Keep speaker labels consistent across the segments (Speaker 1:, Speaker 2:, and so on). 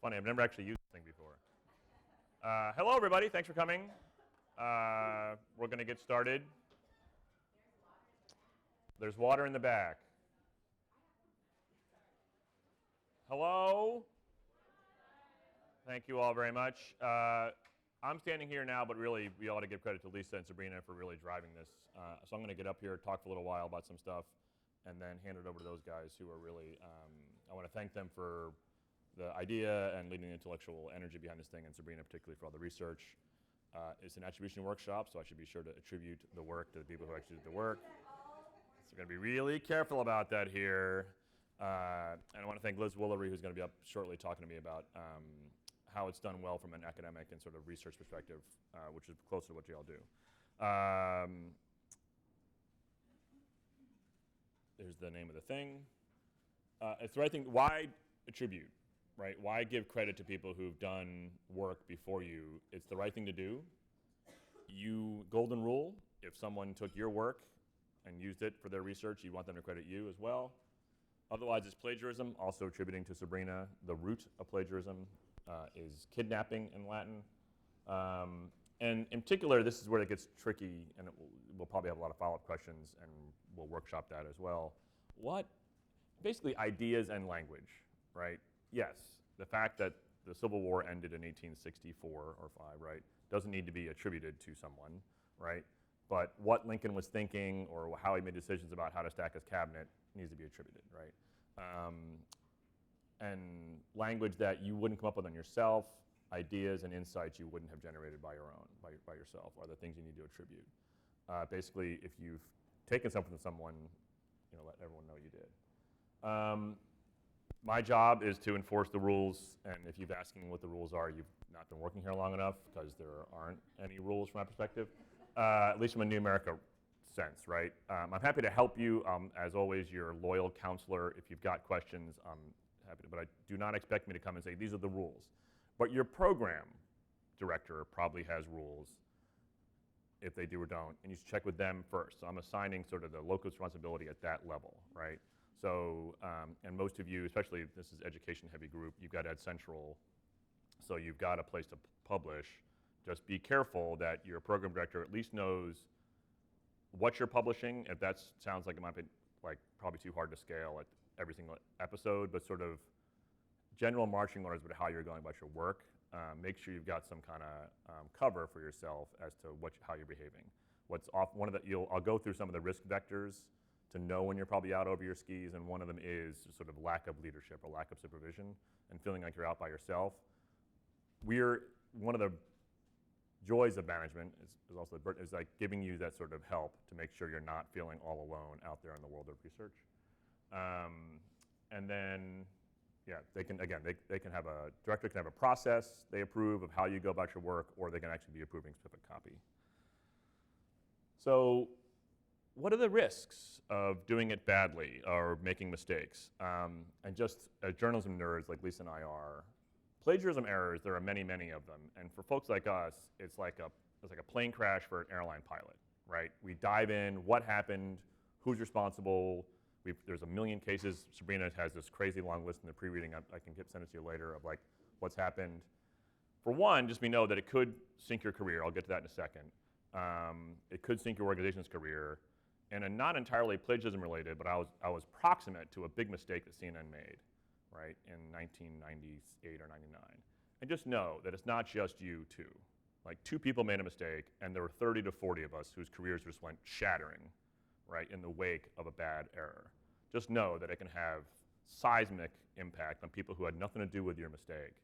Speaker 1: funny. I've never actually used this thing before. Hello, everybody. Thanks for coming. We're going to get started. There's water in the back. Hello. Thank you all very much. I'm standing here now, but really we ought to give credit to Lisa and Sabrina for really driving this. So I'm going to get up here, talk for a little while about some stuff, and then hand it over to those guys who are really, I want to thank them for the idea and leading the intellectual energy behind this thing, and Sabrina particularly for all the research. It's an attribution workshop, so I should be sure to attribute the work to the people who actually did the work. So we're going to be really careful about that here. And I want to thank Liz Woolery, who's going to be up shortly talking to me about how it's done well from an academic and sort of research perspective, which is closer to what you all do. There's the name of the thing. It's the right thing. Why attribute, right? Why give credit to people who've done work before you? It's the right thing to do. Golden rule, if someone took your work and used it for their research, you want them to credit you as well. Otherwise, it's plagiarism, also attributing to Sabrina. The root of plagiarism is kidnapping in Latin. And in particular, this is where it gets tricky, and we'll probably have a lot of follow-up questions, and we'll workshop that as well. Basically, ideas and language, right? Yes, the fact that the Civil War ended in 1864 or 5, right, doesn't need to be attributed to someone, right? But what Lincoln was thinking or how he made decisions about how to stack his cabinet needs to be attributed, right? And language that you wouldn't come up with on yourself, ideas and insights you wouldn't have generated by your own, by yourself, are the things you need to attribute. Basically, if you've taken something from someone, let everyone know you did. My job is to enforce the rules, and if you've asking what the rules are, you've not been working here long enough, because there aren't any rules from my perspective, at least from a New America sense, right? I'm happy to help you. As always, your loyal counselor. If you've got questions, I'm happy to, but I do not expect me to come and say, these are the rules. But your program director probably has rules, if they do or don't, and you should check with them first. So I'm assigning sort of the locus responsibility at that level, right? So, and most of you, especially if this is education-heavy group, you've got Ed Central, so you've got a place to publish. Just be careful that your program director at least knows what you're publishing. If that sounds like it might be probably too hard to scale at every single episode, but sort of general marching orders about how you're going about your work. Make sure you've got some kind of cover for yourself as to how you're behaving. I'll go through some of the risk vectors to know when you're probably out over your skis, and one of them is sort of lack of leadership or lack of supervision and feeling like you're out by yourself. One of the joys of management is like giving you that sort of help to make sure you're not feeling all alone out there in the world of research. And then, yeah, they can have a director can have a process they approve of how you go about your work, or they can actually be approving specific copy. So, what are the risks of doing it badly or making mistakes? And just as journalism nerds like Lisa and I are, plagiarism errors, there are many, many of them. And for folks like us, it's like a plane crash for an airline pilot, right? We dive in, what happened, who's responsible. There's a million cases. Sabrina has this crazy long list in the pre-reading. I can send it to you later of like what's happened. For one, just we know that it could sink your career. I'll get to that in a second. It could sink your organization's career. And not entirely plagiarism related, but I was proximate to a big mistake that CNN made, right, in 1998 or 99. And just know that it's not just you two. Like 2 people made a mistake, and there were 30 to 40 of us whose careers just went shattering, right, in the wake of a bad error. Just know that it can have seismic impact on people who had nothing to do with your mistake.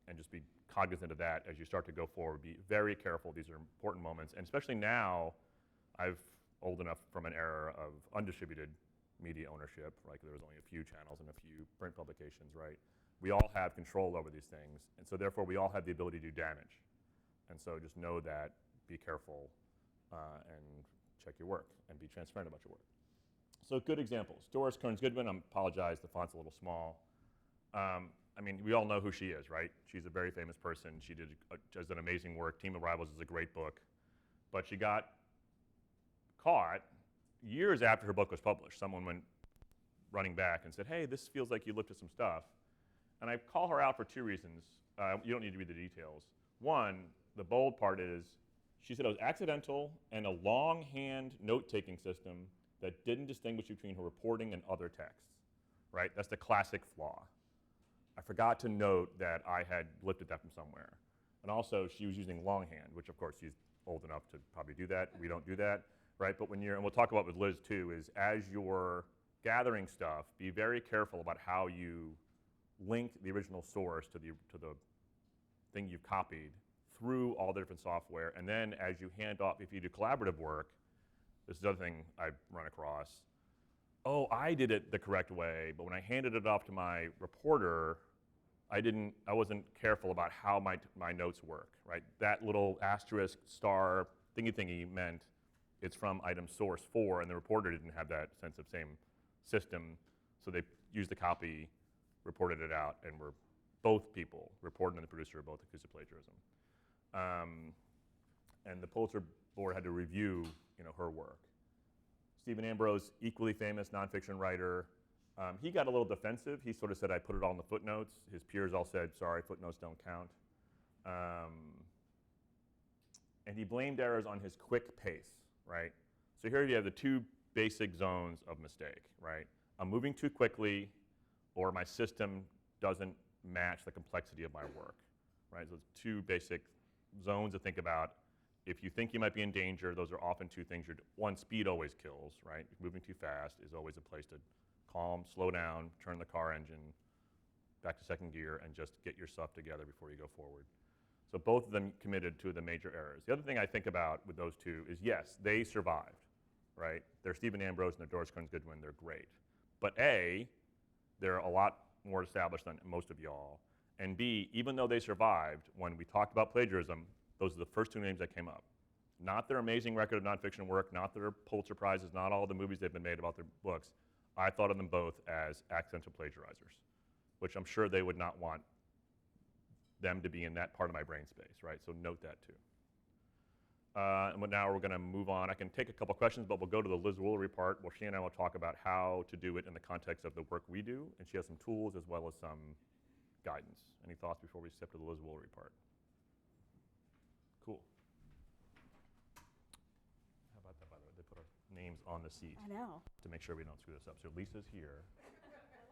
Speaker 1: And just be cognizant of that as you start to go forward. Be very careful. These are important moments. And especially now, I'm old enough from an era of undistributed media ownership, like there was only a few channels and a few print publications, right? We all have control over these things, and so therefore we all have the ability to do damage. And so just know that, be careful, and check your work, and be transparent about your work. So good examples. Doris Kearns Goodwin, I apologize, the font's a little small. I mean, we all know who she is, right? She's a very famous person. She does an amazing work. Team of Rivals is a great book. But she got caught years after her book was published. Someone went running back and said, hey, this feels like you looked at some stuff. And I call her out for two reasons. You don't need to read the details. One, the bold part is, she said it was accidental and a longhand note-taking system that didn't distinguish between her reporting and other texts, right? That's the classic flaw. I forgot to note that I had lifted that from somewhere. And also, she was using longhand, which of course she's old enough to probably do that. We don't do that, right? But when you're, and we'll talk about with Liz too, is as you're gathering stuff, be very careful about how you link the original source to the thing you've copied through all the different software. And then as you hand off, if you do collaborative work, this is the other thing I've run across. Oh, I did it the correct way, but when I handed it off to my reporter, I wasn't careful about how my notes work, right? That little asterisk star thingy meant it's from item source 4, and the reporter didn't have that sense of same system, so they used the copy, reported it out, and both people, reporter and the producer, are both accused of plagiarism. And the Pulitzer board had to review, her work. Stephen Ambrose, equally famous nonfiction writer, he got a little defensive. He sort of said, I put it all in the footnotes. His peers all said, sorry, footnotes don't count. And he blamed errors on his quick pace, right? So here you have the two basic zones of mistake, right? I'm moving too quickly, or my system doesn't match the complexity of my work, right? So it's two basic zones to think about. If you think you might be in danger, those are often two things. One, speed always kills, right? Moving too fast is always a place to calm, slow down, turn the car engine back to second gear, and just get your stuff together before you go forward. So both of them committed to the major errors. The other thing I think about with those two is, yes, they survived, right? They're Stephen Ambrose and they're Doris Kearns Goodwin, they're great. But A, they're a lot more established than most of y'all. And B, even though they survived, when we talked about plagiarism, those are the first two names that came up. Not their amazing record of nonfiction work, not their Pulitzer Prizes, not all the movies they've been made about their books. I thought of them both as accidental plagiarizers, which I'm sure they would not want them to be in that part of my brain space, right? So note that too. And now we're going to move on. I can take a couple questions, but we'll go to the Liz Woolery part where she and I will talk about how to do it in the context of the work we do, and she has some tools as well as some guidance. Any thoughts before we step to the Liz Woolery part? Cool. How about that, by the way? They put our names on the seat.
Speaker 2: I know.
Speaker 1: To make sure we don't screw this up. So Lisa's here,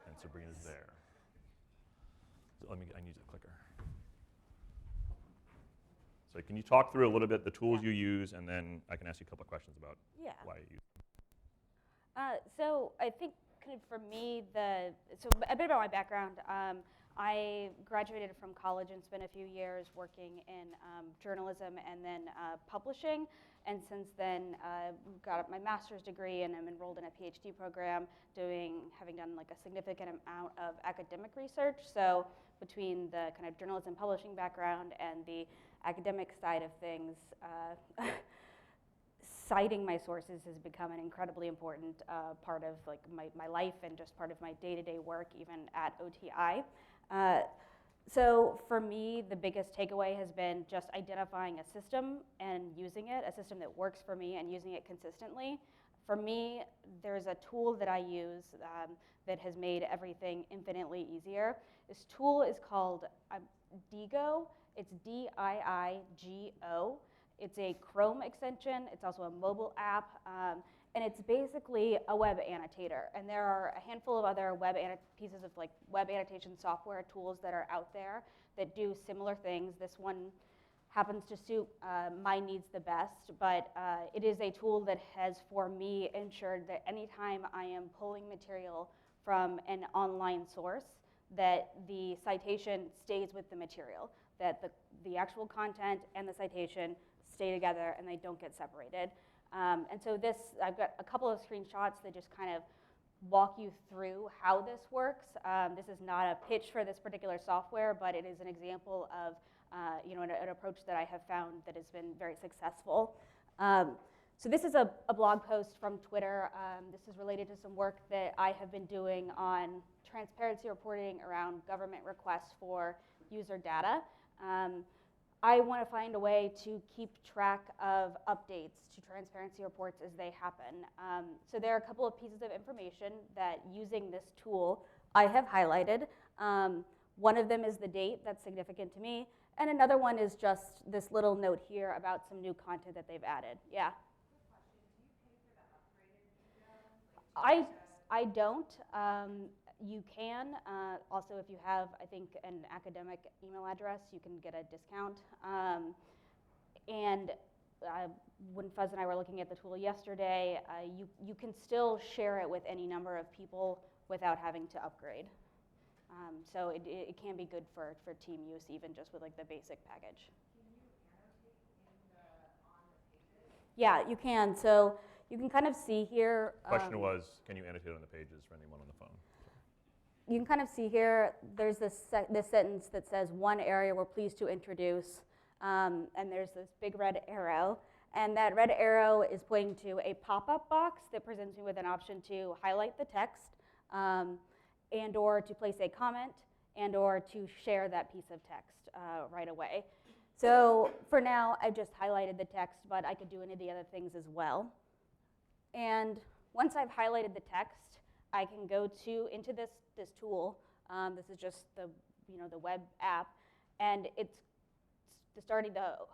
Speaker 1: and Sabrina's there. So I need a clicker. So can you talk through a little bit the tools you use, and then I can ask you a couple of questions about why you use them.
Speaker 2: So I think kind of for me, so a bit about my background. I graduated from college and spent a few years working in journalism and then publishing. And since then, got my master's degree and I'm enrolled in a PhD program, having done like a significant amount of academic research. So between the kind of journalism publishing background and the academic side of things, citing my sources has become an incredibly important part of like my life and just part of my day-to-day work, even at OTI. So for me, the biggest takeaway has been just identifying a system and using it, a system that works for me and using it consistently. For me, there's a tool that I use that has made everything infinitely easier. This tool is called Diigo. It's D-I-I-G-O. It's a Chrome extension. It's also a mobile app. And it's basically a web annotator. And there are a handful of other pieces of like web annotation software tools that are out there that do similar things. This one happens to suit my needs the best, but it is a tool that has, for me, ensured that anytime I am pulling material from an online source, that the citation stays with the material, that the actual content and the citation stay together and they don't get separated. And so I've got a couple of screenshots that just kind of walk you through how this works. This is not a pitch for this particular software, but it is an example of an approach that I have found that has been very successful. So this is a blog post from Twitter. This is related to some work that I have been doing on transparency reporting around government requests for user data. I want to find a way to keep track of updates to transparency reports as they happen. So there are a couple of pieces of information that, using this tool, I have highlighted. One of them is the date, that's significant to me, and another one is just this little note here about some new content that they've added. Yeah. I don't. You can. Also, if you have, I think, an academic email address, you can get a discount. And when Fuzz and I were looking at the tool yesterday, you can still share it with any number of people without having to upgrade. So it can be good for team use, even just with like the basic package.
Speaker 3: Can you annotate on the pages?
Speaker 2: Yeah, you can. So you can kind of see here.
Speaker 1: Question was, can you annotate on the pages for anyone on the phone?
Speaker 2: You can kind of see here, there's this sentence that says, one area we're pleased to introduce, and there's this big red arrow, and that red arrow is pointing to a pop-up box that presents me with an option to highlight the text, and or to place a comment, and or to share that piece of text right away. So for now, I've just highlighted the text, but I could do any of the other things as well. And once I've highlighted the text, I can go into this tool. This is just the web app, and the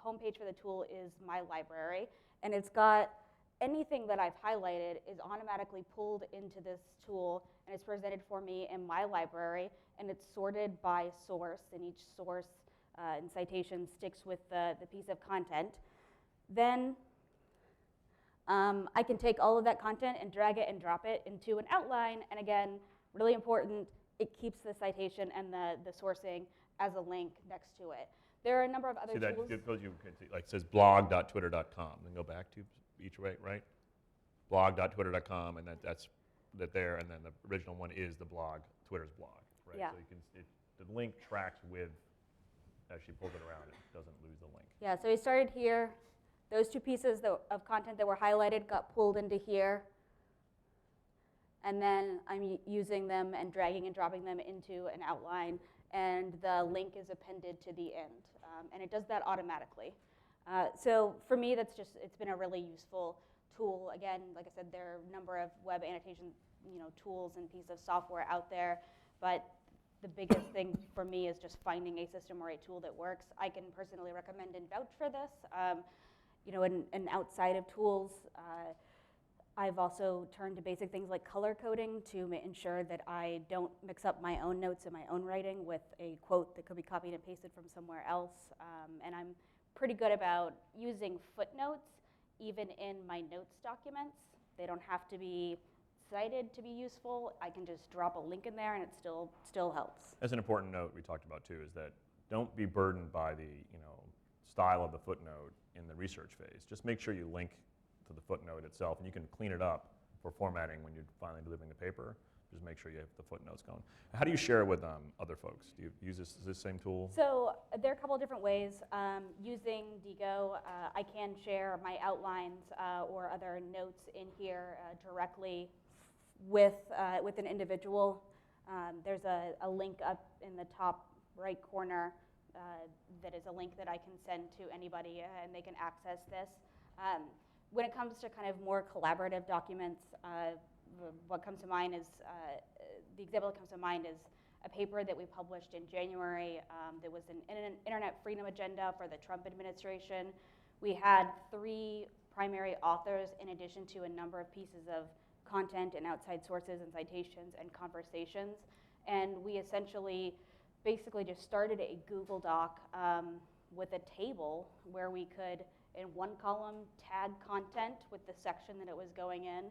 Speaker 2: homepage for the tool is my library, and it's got anything that I've highlighted is automatically pulled into this tool, and it's presented for me in my library, and it's sorted by source, and each source and citation sticks with the piece of content. Then I can take all of that content and drag it and drop it into an outline, and again, really important, it keeps the citation and the sourcing as a link next to it. There are a number of other tools.
Speaker 1: You can see, like it says blog.twitter.com, then go back to each way, right? Blog.twitter.com, and that's there, and then the original one is the blog, Twitter's blog, right?
Speaker 2: Yeah.
Speaker 1: So the link tracks with, as she pulls it around, it doesn't lose the link.
Speaker 2: Yeah, so we started here. Those two pieces of content that were highlighted got pulled into here. And then I'm using them and dragging and dropping them into an outline, and the link is appended to the end. And it does that automatically. So for me, it's been a really useful tool. Again, like I said, there are a number of web annotation tools and pieces of software out there, but the biggest thing for me is just finding a system or a tool that works. I can personally recommend and vouch for this. And outside of tools, I've also turned to basic things like color coding to ensure that I don't mix up my own notes and my own writing with a quote that could be copied and pasted from somewhere else. And I'm pretty good about using footnotes even in my notes documents. They don't have to be cited to be useful. I can just drop a link in there and it still helps.
Speaker 1: As an important note we talked about too is that don't be burdened by the style of the footnote in the research phase. Just make sure you link to the footnote itself, and you can clean it up for formatting when you're finally delivering the paper. Just make sure you have the footnotes going. How do you share it with other folks? Do you use this same tool?
Speaker 2: So there are a couple of different ways. Using Digo, I can share my outlines or other notes in here directly with an individual. There's a link up in the top right corner that is a link that I can send to anybody, and they can access this. When it comes to kind of more collaborative documents, what comes to mind is, the example that comes to mind is a paper that we published in January that was an internet freedom agenda for the Trump administration. We had 3 primary authors in addition to a number of pieces of content and outside sources and citations and conversations. And we essentially basically just started a Google Doc with a table where we could, in one column, tag content with the section that it was going in,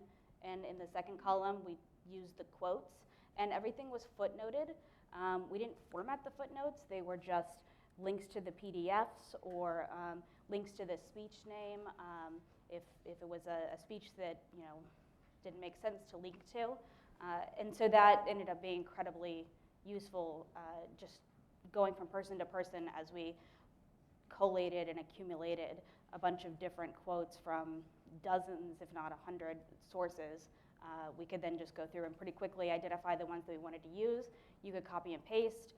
Speaker 2: and in the second column, we used the quotes, and everything was footnoted. We didn't format the footnotes. They were just links to the PDFs or links to the speech name if it was a speech that didn't make sense to link to. And so that ended up being incredibly useful, just going from person to person as we collated and accumulated a bunch of different quotes from dozens, if not 100 sources. We could then just go through and pretty quickly identify the ones that we wanted to use. You could copy and paste.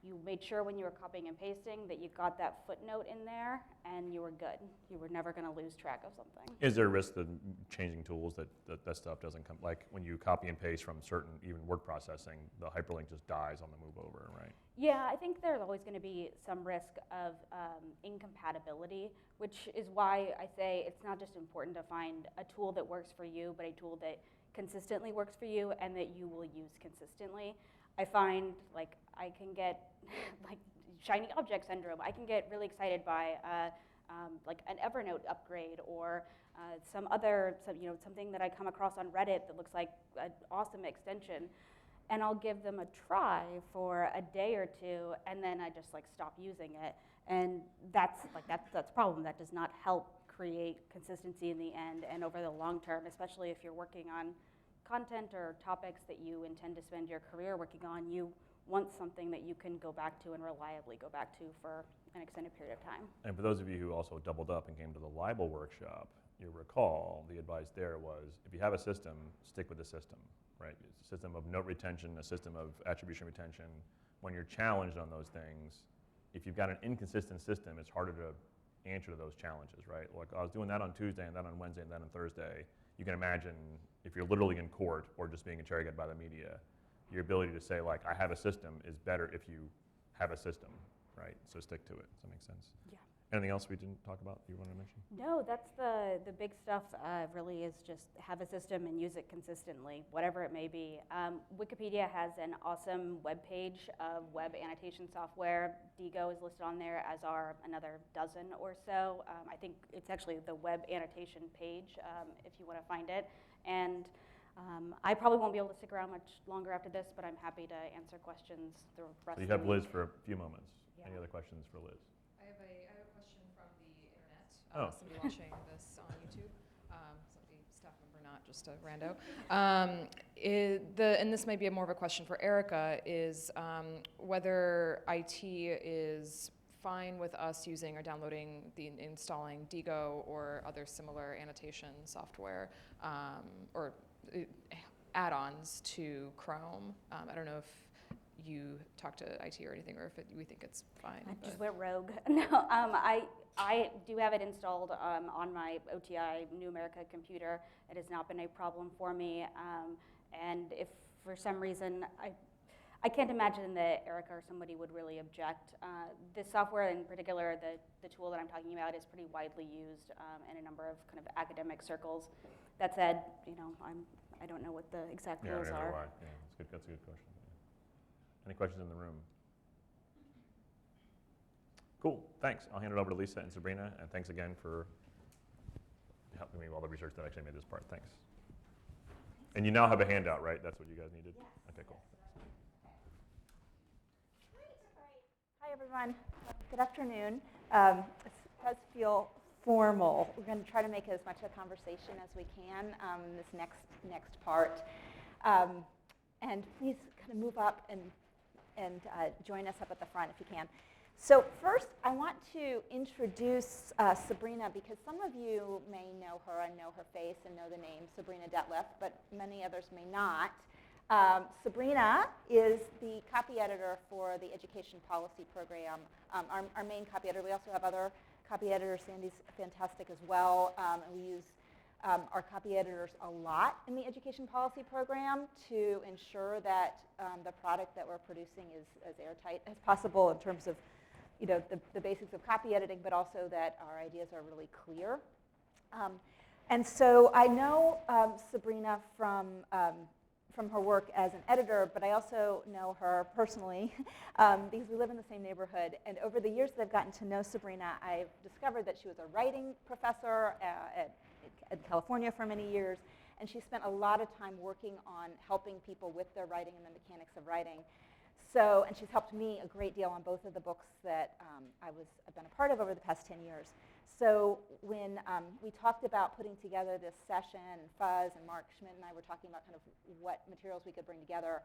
Speaker 2: you made sure when you were copying and pasting that you got that footnote in there and you were good. You were never going to lose track of something.
Speaker 1: Is there a risk that changing tools that stuff doesn't come, like when you copy and paste from certain, even word processing, the hyperlink just dies on the move over, right?
Speaker 2: Yeah, I think there's always going to be some risk of incompatibility, which is why I say it's not just important to find a tool that works for you, but a tool that consistently works for you and that you will use consistently. I find like I can get like shiny object syndrome. I can get really excited by like an Evernote upgrade or something that I come across on Reddit that looks like an awesome extension, and I'll give them a try for a day or two, and then I just like stop using it, and that's a problem. That does not help create consistency in the end and over the long term, especially if you're working on content or topics that you intend to spend your career working on. You want something that you can go back to and reliably go back to for an extended period of time.
Speaker 1: And for those of you who also doubled up and came to the libel workshop, you recall the advice there was, if you have a system, stick with the system, right? A system of note retention, a system of attribution retention. When you're challenged on those things, if you've got an inconsistent system, it's harder to answer to those challenges, right? Like, I was doing that on Tuesday and that on Wednesday and that on Thursday. You can imagine if you're literally in court or just being interrogated by the media, your ability to say, like, I have a system is better if you have a system, right? So stick to it. Does that make sense?
Speaker 2: Yeah.
Speaker 1: Anything else we didn't talk about you wanted to mention?
Speaker 2: No, that's the big stuff. Really is just have a system and use it consistently, whatever it may be. Wikipedia has an awesome web page of web annotation software. Digo is listed on there, as are another dozen or so. I think it's actually the web annotation page if you want to find it. And I probably won't be able to stick around much longer after this, but I'm happy to answer questions the rest
Speaker 1: So you
Speaker 2: of the
Speaker 1: have Liz
Speaker 2: week.
Speaker 1: for a few moments.
Speaker 2: Yeah.
Speaker 1: Any other questions for Liz?
Speaker 3: I have a question from the internet.
Speaker 1: Oh.
Speaker 3: Somebody watching this on YouTube. Somebody, staff member, not just a rando. And this may be more of a question for Erica, is whether IT is fine with us using or downloading, installing Digo or other similar annotation software or add-ons to Chrome. I don't know if you talk to IT or anything, or if we think it's fine.
Speaker 2: I just went rogue. No, I do have it installed on my OTI New America computer. It has not been a problem for me. And if for some reason, I can't imagine that Erica or somebody would really object. This software in particular, the tool that I'm talking about, is pretty widely used in a number of kind of academic circles. That said, I don't know what the exact rules
Speaker 1: neither
Speaker 2: are.
Speaker 1: do I. Yeah, that's a good question. Any questions in the room? Cool, thanks. I'll hand it over to Lisa and Sabrina, and thanks again for helping me with all the research that actually made this part. Thanks. And you now have a handout, right? That's what you guys needed?
Speaker 4: Yes.
Speaker 1: Okay, cool.
Speaker 4: Hi, everyone. Good afternoon. It does feel formal. We're going to try to make it as much a conversation as we can in this next part. And please kind of move up and join us up at the front if you can. So first, I want to introduce Sabrina, because some of you may know her and know her face and know the name Sabrina Detlef, but many others may not. Sabrina is the copy editor for the Education Policy Program, our main copy editor. We also have other copy editors. Sandy's fantastic as well. And we use our copy editors a lot in the Education Policy Program to ensure that the product that we're producing is as airtight as possible in terms of the basics of copy editing, but also that our ideas are really clear. And so I know Sabrina from her work as an editor, but I also know her personally because we live in the same neighborhood. And over the years that I've gotten to know Sabrina, I've discovered that she was a writing professor at California for many years, and she spent a lot of time working on helping people with their writing and the mechanics of writing. So, and she's helped me a great deal on both of the books that I've been a part of over the past 10 years. So when we talked about putting together this session, and Fuzz and Mark Schmidt and I were talking about kind of what materials we could bring together,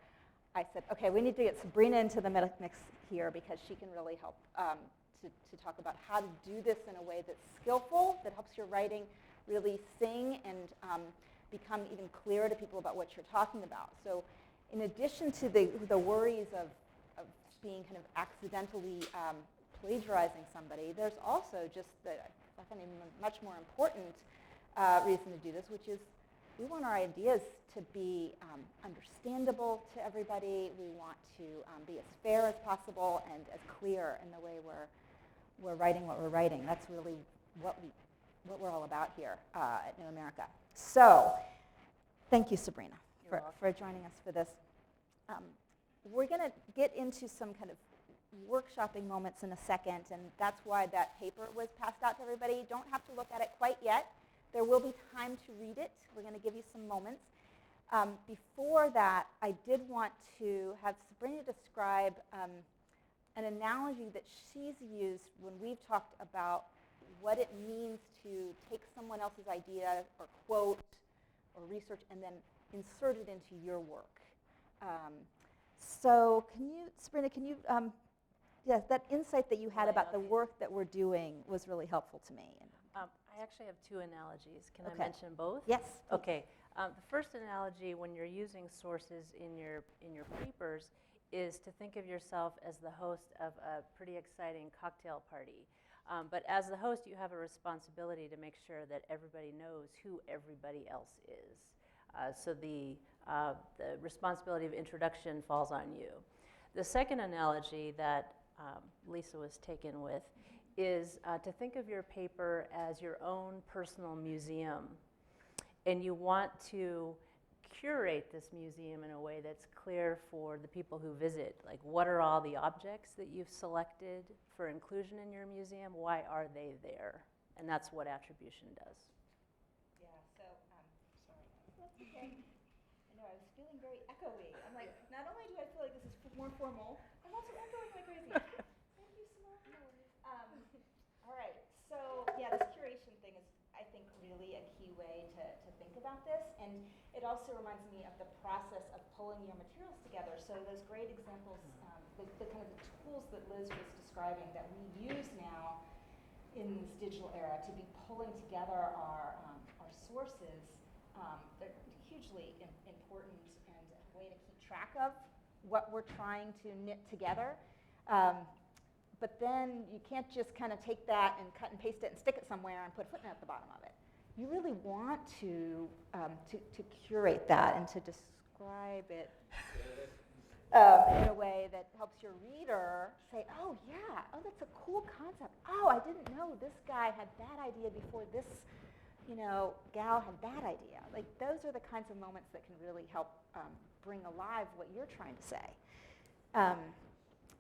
Speaker 4: I said, okay, we need to get Sabrina into the mix here, because she can really help to talk about how to do this in a way that's skillful, that helps your writing really sing and become even clearer to people about what you're talking about. So in addition to the worries of being kind of accidentally plagiarizing somebody. There's also just I find a much more important reason to do this, which is we want our ideas to be understandable to everybody. We want to be as fair as possible and as clear in the way we're writing what we're writing. That's really what we're all about here at New America. So, thank you, Sabrina, for joining us for this. We're going to get into some kind of workshopping moments in a second, and that's why that paper was passed out to everybody. You don't have to look at it quite yet. There will be time to read it. We're going to give you some moments. Before that, I did want to have Sabrina describe an analogy that she's used when we've talked about what it means to take someone else's idea or quote or research and then insert it into your work. So Sabrina, yes, that insight that you had about the work that we're doing was really helpful to me.
Speaker 5: I actually have two analogies. Can I
Speaker 4: Okay.
Speaker 5: mention both?
Speaker 4: Yes. Please.
Speaker 5: Okay. The first analogy, when you're using sources in your papers, is to think of yourself as the host of a pretty exciting cocktail party. But as the host, you have a responsibility to make sure that everybody knows who everybody else is. So the responsibility of introduction falls on you. The second analogy that Lisa was taken with is to think of your paper as your own personal museum. And you want to curate this museum in a way that's clear for the people who visit. Like, what are all the objects that you've selected for inclusion in your museum? Why are they there? And that's what attribution does.
Speaker 4: Yeah, so, sorry. That's okay. I know, I was feeling very echoey. I'm like, not only do I feel like this is more formal, I'm also echoing like crazy. Thank you, Simone. All right, so yeah, this curation thing is, I think, really a key way to think about this. And it also reminds me of the process of pulling your materials together. So those great examples, the kind of the tools that Liz was describing that we use now in this digital era to be pulling together our sources, they're hugely important and a way to keep track of what we're trying to knit together. But then you can't just kind of take that and cut and paste it and stick it somewhere and put a footnote at the bottom of it. You really want to curate that and to describe it in a way that helps your reader say, oh yeah, oh that's a cool concept. Oh, I didn't know this guy had that idea before this, gal had that idea. Like, those are the kinds of moments that can really help bring alive what you're trying to say.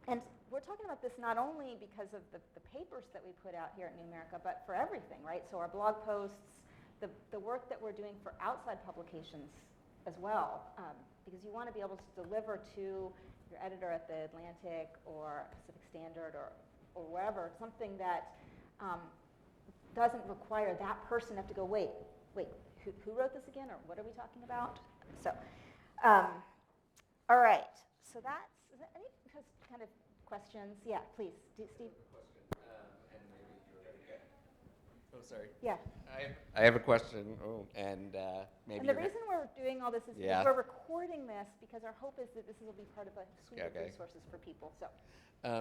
Speaker 4: And we're talking about this not only because of the papers that we put out here at New America, but for everything, right? So our blog posts, the work that we're doing for outside publications as well, because you want to be able to deliver to your editor at the Atlantic or Pacific Standard or wherever, something that doesn't require that person to have to go, wait, who wrote this again, or what are we talking about? So, all right, so is that any kind of questions? Yeah, please, Steve.
Speaker 6: And maybe you're oh, sorry.
Speaker 4: Yeah.
Speaker 6: I have a question. Oh, and maybe.
Speaker 4: And the reason we're doing all this is because we're recording this because our hope is that this will be part of a suite of resources for people.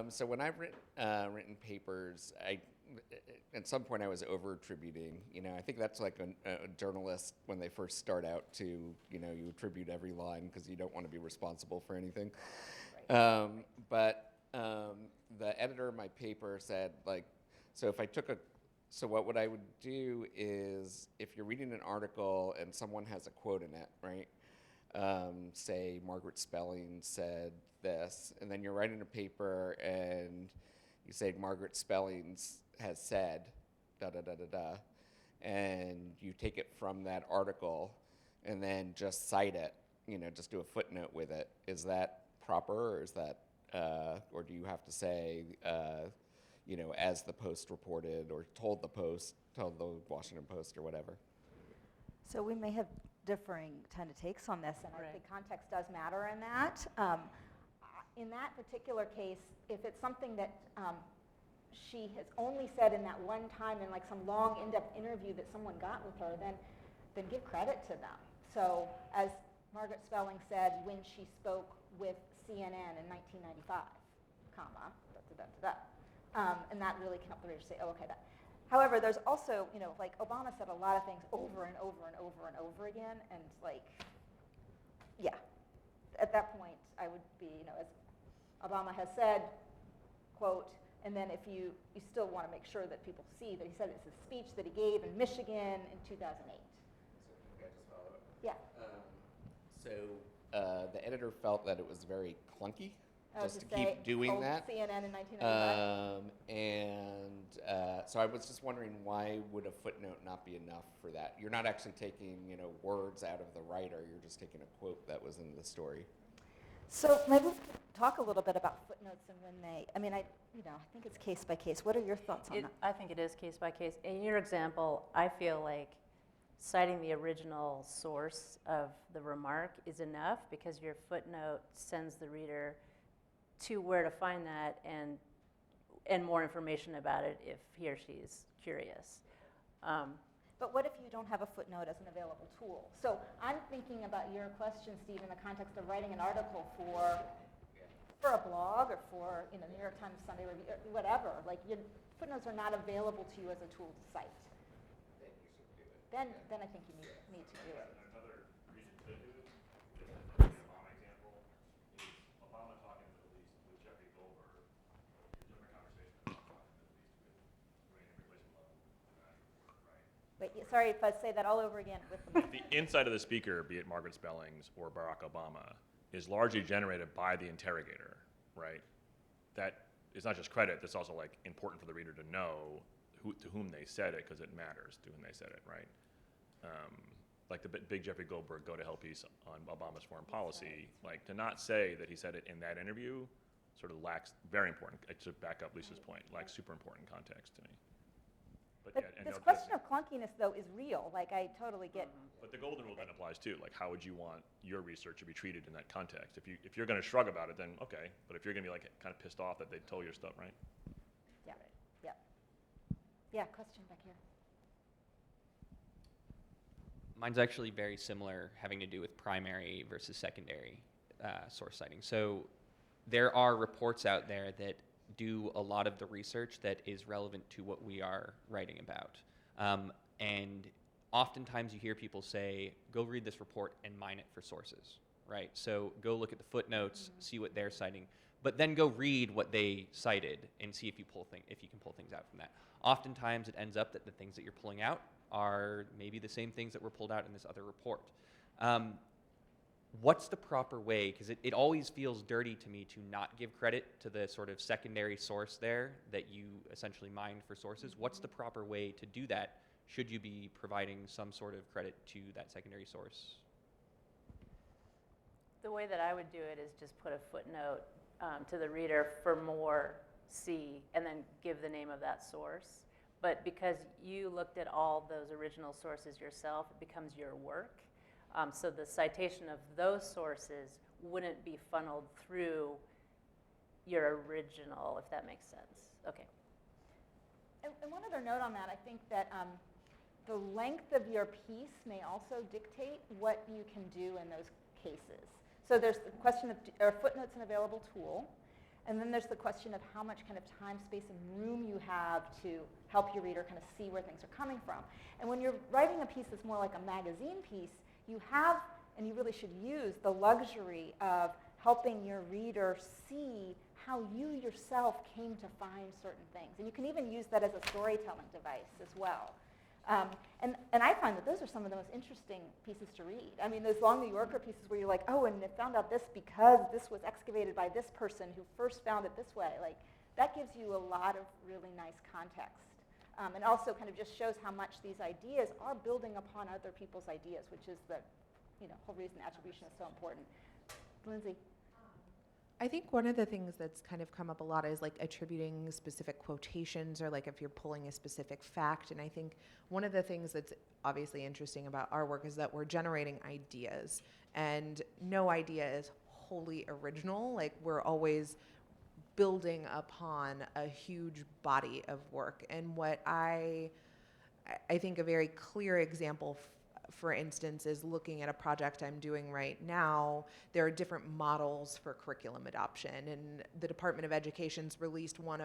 Speaker 6: So when I've written papers, at some point I was over-attributing. I think that's like a journalist when they first start out to, you attribute every line because you don't want to be responsible for anything. Right. But the editor of my paper said, so what I would do is, if you're reading an article and someone has a quote in it, right? Say Margaret Spelling said this, and then you're writing a paper and you say Margaret Spelling has said da-da-da-da-da, and you take it from that article and then just cite it, just do a footnote with it. Is that proper, or is that, or do you have to say, as the Post reported, or told the Washington Post, or whatever?
Speaker 4: So we may have differing kind of takes on this, and I think context does matter in that. In that particular case, if it's something that she has only said in that one time in like some long in-depth interview that someone got with her, then give credit to them. So as Margaret Spelling said when she spoke with CNN in 1995, comma, da, da, da, da, da. And that really can help the reader say, oh, okay, that. However, there's also, like Obama said a lot of things over and over and over and over again, and like, yeah. At that point, I would be, as Obama has said, quote, and then if you still want to make sure that people see that he said it's a speech that he gave in Michigan in 2008.
Speaker 6: So can I just follow up?
Speaker 4: Yeah.
Speaker 6: So the editor felt that it was very clunky just to
Speaker 4: say,
Speaker 6: keep doing that.
Speaker 4: CNN in 1995.
Speaker 6: So I was just wondering, why would a footnote not be enough for that? You're not actually taking, words out of the writer. You're just taking a quote that was in the story.
Speaker 4: So maybe we could talk a little bit about footnotes and when they. I mean, I think it's case by case. What are your thoughts on that?
Speaker 5: I think it is case by case. In your example, I feel like citing the original source of the remark is enough, because your footnote sends the reader to where to find that and more information about it if he or she is curious.
Speaker 4: But what if you don't have a footnote as an available tool? So I'm thinking about your question, Steve, in the context of writing an article for a blog or for New York Times Sunday Review, or whatever. Like, your footnotes are not available to you as a tool to cite. Then I think you need to do it.
Speaker 1: Another reason to do it, the Obama example, is Obama talking to the Middle East with Jeffrey Goldberg. It's a different conversation than talking to the Middle East with Iranian replacement level report, right?
Speaker 4: Wait, sorry if I say that all over again with the
Speaker 1: The inside of the speaker, be it Margaret Spellings or Barack Obama, is largely generated by the interrogator, right? That is not just credit, that's also like important for the reader to know to whom they said it, because it matters to whom they said it, right? Like the big Jeffrey Goldberg go to hell piece on Obama's foreign policy, like to not say that he said it in that interview sort of lacks very important, to back up Lisa's point, lacks super important context to me.
Speaker 4: But
Speaker 1: yeah, and
Speaker 4: this
Speaker 1: no,
Speaker 4: question of clunkiness, though, is real. Like, I totally get.
Speaker 1: But the golden rule then applies too. Like, how would you want your research to be treated in that context? If you're going to shrug about it, then okay. But if you're going to be like kind of pissed off that they told your stuff, right?
Speaker 4: Yeah. Yeah. Yeah. Question back here.
Speaker 7: Mine's actually very similar, having to do with primary versus secondary source citing. So there are reports out there that do a lot of the research that is relevant to what we are writing about. And oftentimes you hear people say, go read this report and mine it for sources, right? So go look at the footnotes, see what they're citing, but then go read what they cited and see if you can pull things out from that. Oftentimes it ends up that the things that you're pulling out are maybe the same things that were pulled out in this other report. What's the proper way? Because it always feels dirty to me to not give credit to the sort of secondary source there that you essentially mined for sources. What's the proper way to do that? Should you be providing some sort of credit to that secondary source?
Speaker 5: The way that I would do it is just put a footnote to the reader for more C, and then give the name of that source. But because you looked at all those original sources yourself, it becomes your work. So the citation of those sources wouldn't be funneled through your original, if that makes sense. Okay.
Speaker 4: And one other note on that, I think that the length of your piece may also dictate what you can do in those cases. So there's the question of, are footnotes an available tool? And then there's the question of how much kind of time, space, and room you have to help your reader kind of see where things are coming from. And when you're writing a piece that's more like a magazine piece, you have, and you really should use, the luxury of helping your reader see how you yourself came to find certain things. And you can even use that as a storytelling device as well. And I find that those are some of the most interesting pieces to read. I mean, those long New Yorker pieces where you're like, oh, and it found out this because this was excavated by this person who first found it this way. Like, that gives you a lot of really nice context. And also kind of just shows how much these ideas are building upon other people's ideas, which is the whole reason attribution is so important. Lindsay.
Speaker 8: I think one of the things that's kind of come up a lot is like attributing specific quotations, or like if you're pulling a specific fact. And I think one of the things that's obviously interesting about our work is that we're generating ideas, and no idea is wholly original. Like, we're always building upon a huge body of work. And what I think a very clear example for instance, is looking at a project I'm doing right now, there are different models for curriculum adoption. And the Department of Education's released one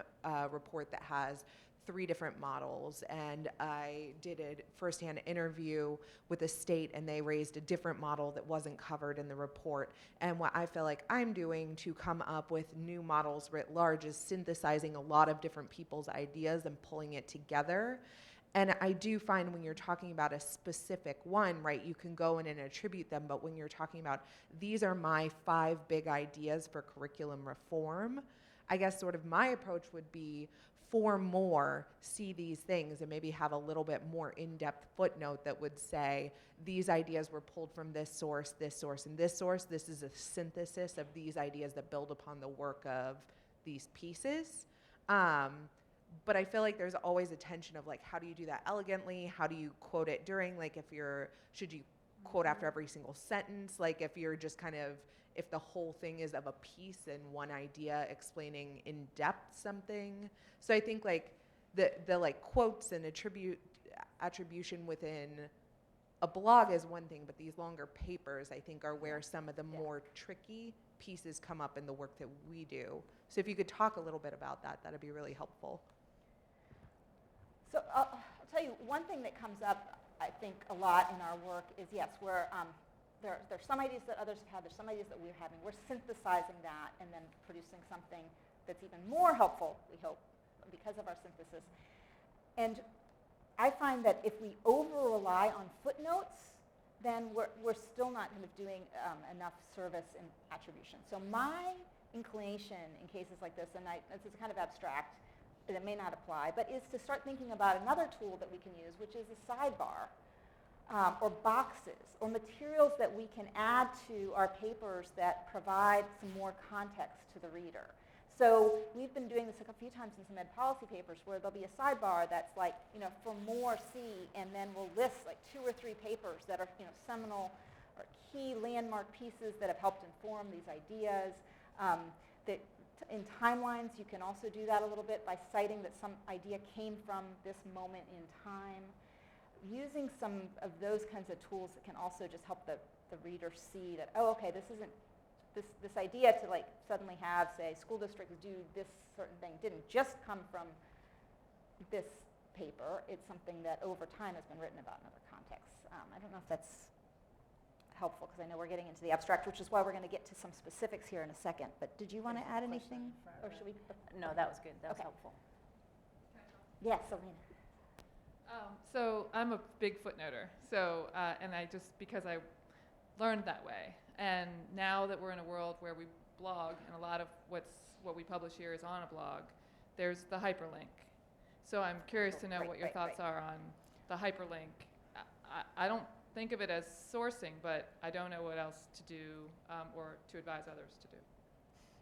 Speaker 8: report that has 3 different models. And I did a firsthand interview with the state, and they raised a different model that wasn't covered in the report. And what I feel like I'm doing to come up with new models writ large is synthesizing a lot of different people's ideas and pulling it together. And I do find when you're talking about a specific one, right, you can go in and attribute them, but when you're talking about these are my 5 big ideas for curriculum reform, I guess sort of my approach would be 4 more, see these things, and maybe have a little bit more in-depth footnote that would say these ideas were pulled from this source, and this source. This is a synthesis of these ideas that build upon the work of these pieces. But I feel like there's always a tension of like, how do you do that elegantly? How do you quote it during? Like, should you quote after every single sentence? Like, if you're just kind of, if the whole thing is of a piece and one idea explaining in depth something. So I think like the like quotes and attribution within a blog is one thing, but these longer papers I think are where some of the more tricky pieces come up in the work that we do. So if you could talk a little bit about that, that'd be really helpful.
Speaker 4: So I'll tell you, one thing that comes up, I think, a lot in our work is, yes, there's some ideas that others have had, there's some ideas that we're having. We're synthesizing that and then producing something that's even more helpful, we hope, because of our synthesis. And I find that if we over-rely on footnotes, then we're still not kind of doing enough service in attribution. So my inclination in cases like this, and this is kind of abstract, that may not apply, but is to start thinking about another tool that we can use, which is a sidebar, or boxes, or materials that we can add to our papers that provide some more context to the reader. So we've been doing this a few times in some ed policy papers where there'll be a sidebar that's like, for more see, and then we'll list like 2 or 3 papers that are, seminal or key landmark pieces that have helped inform these ideas. In timelines, you can also do that a little bit by citing that some idea came from this moment in time. Using some of those kinds of tools that can also just help the reader see that, oh, okay, this isn't, this idea to like suddenly have, say, school districts do this certain thing didn't just come from this paper. It's something that over time has been written about in other contexts. I don't know if that's helpful, because I know we're getting into the abstract, which is why we're going to get to some specifics here in a second. But did you want to add anything? Or should we?
Speaker 5: No, that was good. That was
Speaker 4: Okay.
Speaker 5: helpful.
Speaker 4: Yes, Selena.
Speaker 9: So I'm a big footnoter. So, and I just, because I learned that way. And now that we're in a world where we blog, and a lot of what we publish here is on a blog, there's the hyperlink. So I'm curious to know what your thoughts are on the hyperlink. I don't think of it as sourcing, but I don't know what else to do or to advise others to do.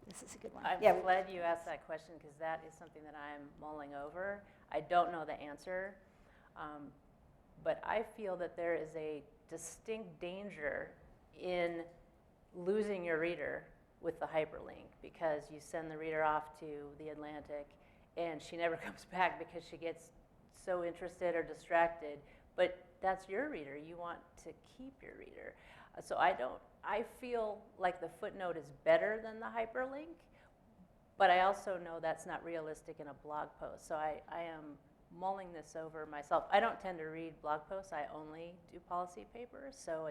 Speaker 4: This is a good one.
Speaker 5: I'm glad you asked that question, because that is something that I'm mulling over. I don't know the answer, but I feel that there is a distinct danger in losing your reader with the hyperlink, because you send the reader off to the Atlantic and she never comes back because she gets so interested or distracted. But that's your reader. You want to keep your reader. So I feel like the footnote is better than the hyperlink, but I also know that's not realistic in a blog post. So I am mulling this over myself. I don't tend to read blog posts. I only do policy papers. So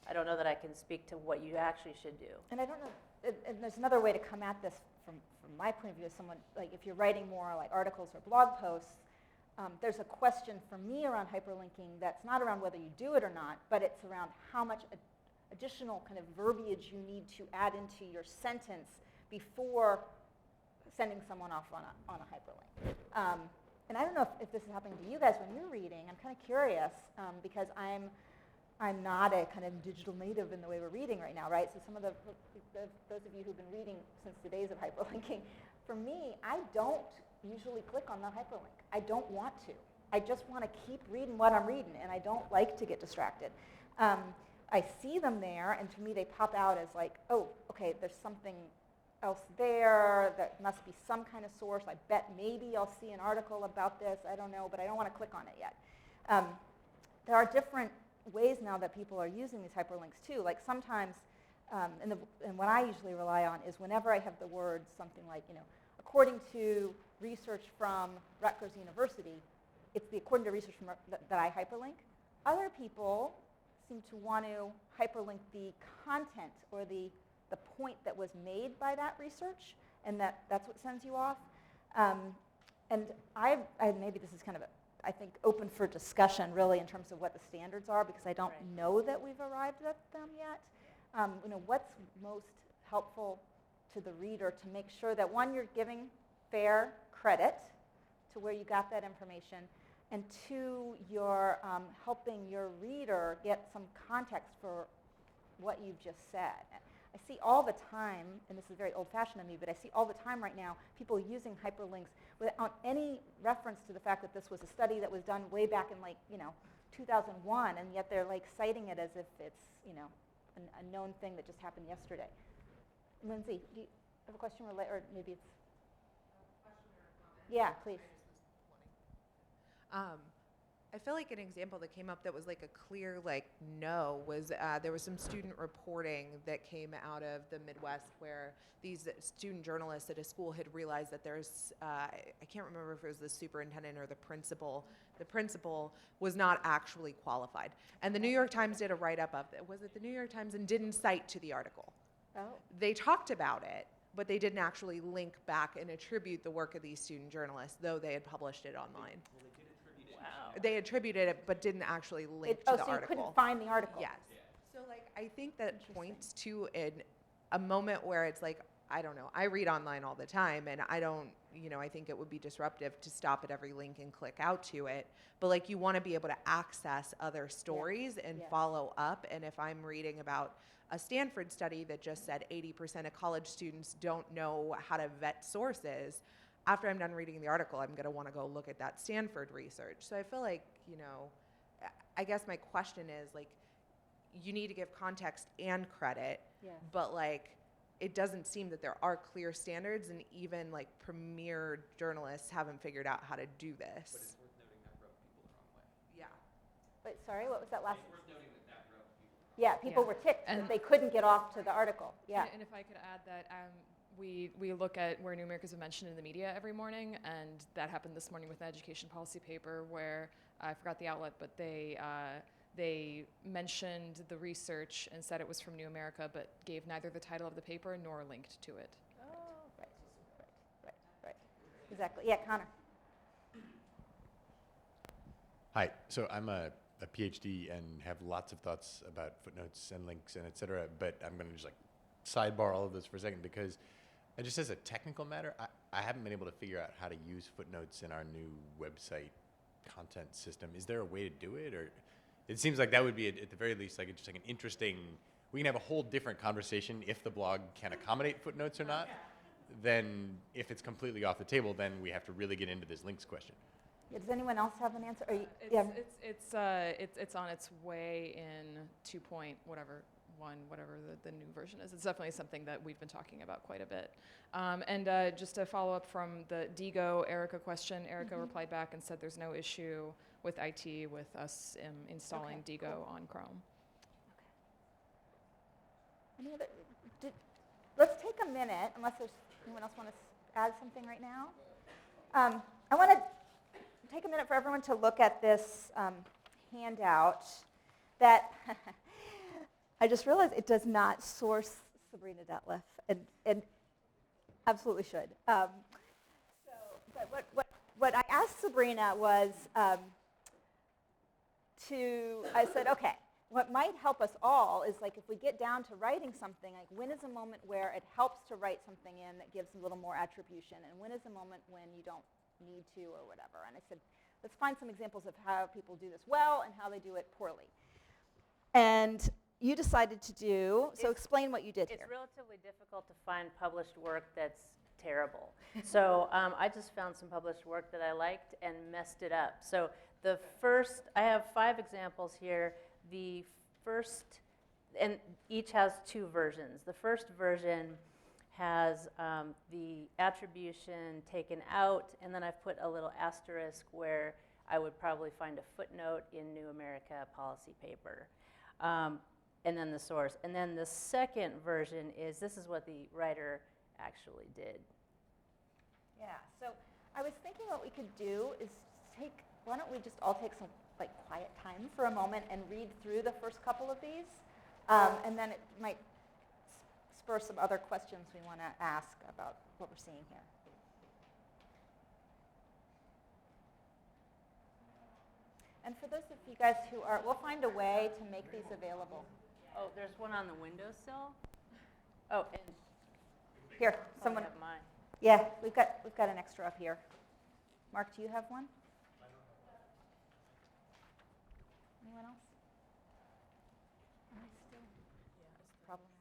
Speaker 5: I don't know that I can speak to what you actually should do.
Speaker 4: And I don't know, and there's another way to come at this from my point of view as someone, like if you're writing more like articles or blog posts, there's a question for me around hyperlinking that's not around whether you do it or not, but it's around how much additional kind of verbiage you need to add into your sentence before sending someone off on a hyperlink. And I don't know if this is happening to you guys when you're reading. I'm kind of curious because I'm not a kind of digital native in the way we're reading right now, right? So some of those of you who've been reading since the days of hyperlinking, for me, I don't usually click on the hyperlink. I don't want to. I just want to keep reading what I'm reading, and I don't like to get distracted. I see them there, and to me they pop out as like, oh, okay, there's something else there. That must be some kind of source. I bet maybe I'll see an article about this. I don't know, but I don't want to click on it yet. There are different ways now that people are using these hyperlinks too. Like sometimes, and what I usually rely on is whenever I have the words something like, according to research from Rutgers University, it's the according to research from that I hyperlink. Other people seem to want to hyperlink the content or the point that was made by that research, and that's what sends you off. And I maybe this is kind of I think open for discussion really in terms of what the standards are, because I don't know that we've arrived at them yet. What's most helpful to the reader to make sure that, one, you're giving fair credit to where you got that information, and two, you're helping your reader get some context for what you've just said. I see all the time, and this is very old-fashioned of me, but I see all the time right now people using hyperlinks without any reference to the fact that this was a study that was done way back in 2001, and yet they're citing it as if it's a known thing that just happened yesterday. Lindsay, do you have a question, or maybe it's?
Speaker 8: Question or a comment?
Speaker 4: Yeah, please.
Speaker 8: I feel like an example that came up that was a clear no was there was some student reporting that came out of the Midwest where these student journalists at a school had realized that there's I can't remember if it was the superintendent or the principal. The principal was not actually qualified, and the New York Times did a write-up of it. Was it the New York Times? And didn't cite to the article.
Speaker 4: Oh.
Speaker 8: They talked about it, but they didn't actually link back and attribute the work of these student journalists, though they had published it online. They attributed it, but didn't actually link to the
Speaker 4: so
Speaker 8: article.
Speaker 4: You couldn't find the article.
Speaker 8: Yes. So I think that points to a moment where it's I don't know. I read online all the time, and I don't. I think it would be disruptive to stop at every link and click out to it. But you want to be able to access other stories and follow up. And if I'm reading about a Stanford study that just said 80% of college students don't know how to vet sources, after I'm done reading the article, I'm going to want to go look at that Stanford research. So I feel I guess my question is, you need to give context and credit, but it doesn't seem that there are clear standards, and even premier journalists haven't figured out how to do this.
Speaker 7: But it's worth noting that rubbed people the wrong way.
Speaker 8: Yeah.
Speaker 4: Wait, sorry, what was that last?
Speaker 7: It's worth noting that rubbed people the wrong way.
Speaker 4: Yeah, people were ticked
Speaker 3: And-
Speaker 4: that they couldn't get off to the article. Yeah.
Speaker 3: And if I could add that we look at where New Americans are mentioned in the media every morning, and that happened this morning with an education policy paper where I forgot the outlet, but they mentioned the research and said it was from New America, but gave neither the title of the paper nor linked to it.
Speaker 4: Oh, right. Exactly. Yeah, Connor.
Speaker 10: Hi. So I'm a PhD and have lots of thoughts about footnotes and links and et cetera, but I'm going to just sidebar all of this for a second, because just as a technical matter, I haven't been able to figure out how to use footnotes in our new website content system. Is there a way to do it? Or it seems like that would be, at the very least, just an interesting, we can have a whole different conversation if the blog can accommodate footnotes or not. Then if it's completely off the table, then we have to really get into this links question.
Speaker 4: Yeah, does anyone else have an answer?
Speaker 3: It's on its way in 2 point whatever the new version is. It's definitely something that we've been talking about quite a bit. And just to follow up from the Digo Erica question, Erica replied back and said there's no issue with IT with us installing Digo on Chrome.
Speaker 4: Any other? Let's take a minute, unless there's anyone else want to add something right now. I want to take a minute for everyone to look at this handout that I just realized it does not source Sabrina Detlef, and absolutely should. But what I asked Sabrina was I said, okay, what might help us all is if we get down to writing something, when is a moment where it helps to write something in that gives a little more attribution, and when is a moment when you don't need to or whatever. And I said, let's find some examples of how people do this well and how they do it poorly. And you decided to do, so explain what you did here.
Speaker 5: It's relatively difficult to find published work that's terrible. So I just found some published work that I liked and messed it up. So I have 5 examples here. The first, and each has 2 versions. The first version has the attribution taken out, and then I've put a little asterisk where I would probably find a footnote in New America policy paper. And then the source. And then the second version is, this is what the writer actually did.
Speaker 4: Yeah, so I was thinking what we could do is why don't we just all take some like quiet time for a moment and read through the first couple of these, and then it might spur some other questions we want to ask about what we're seeing here. And for those of you guys who are, we'll find a way to make these available.
Speaker 5: Oh, there's one on the windowsill? Oh, and
Speaker 4: Here,
Speaker 5: I
Speaker 4: someone.
Speaker 5: have mine.
Speaker 4: Yeah, we've got an extra up here. Mark, do you have one? Anyone else? Am I still problematic?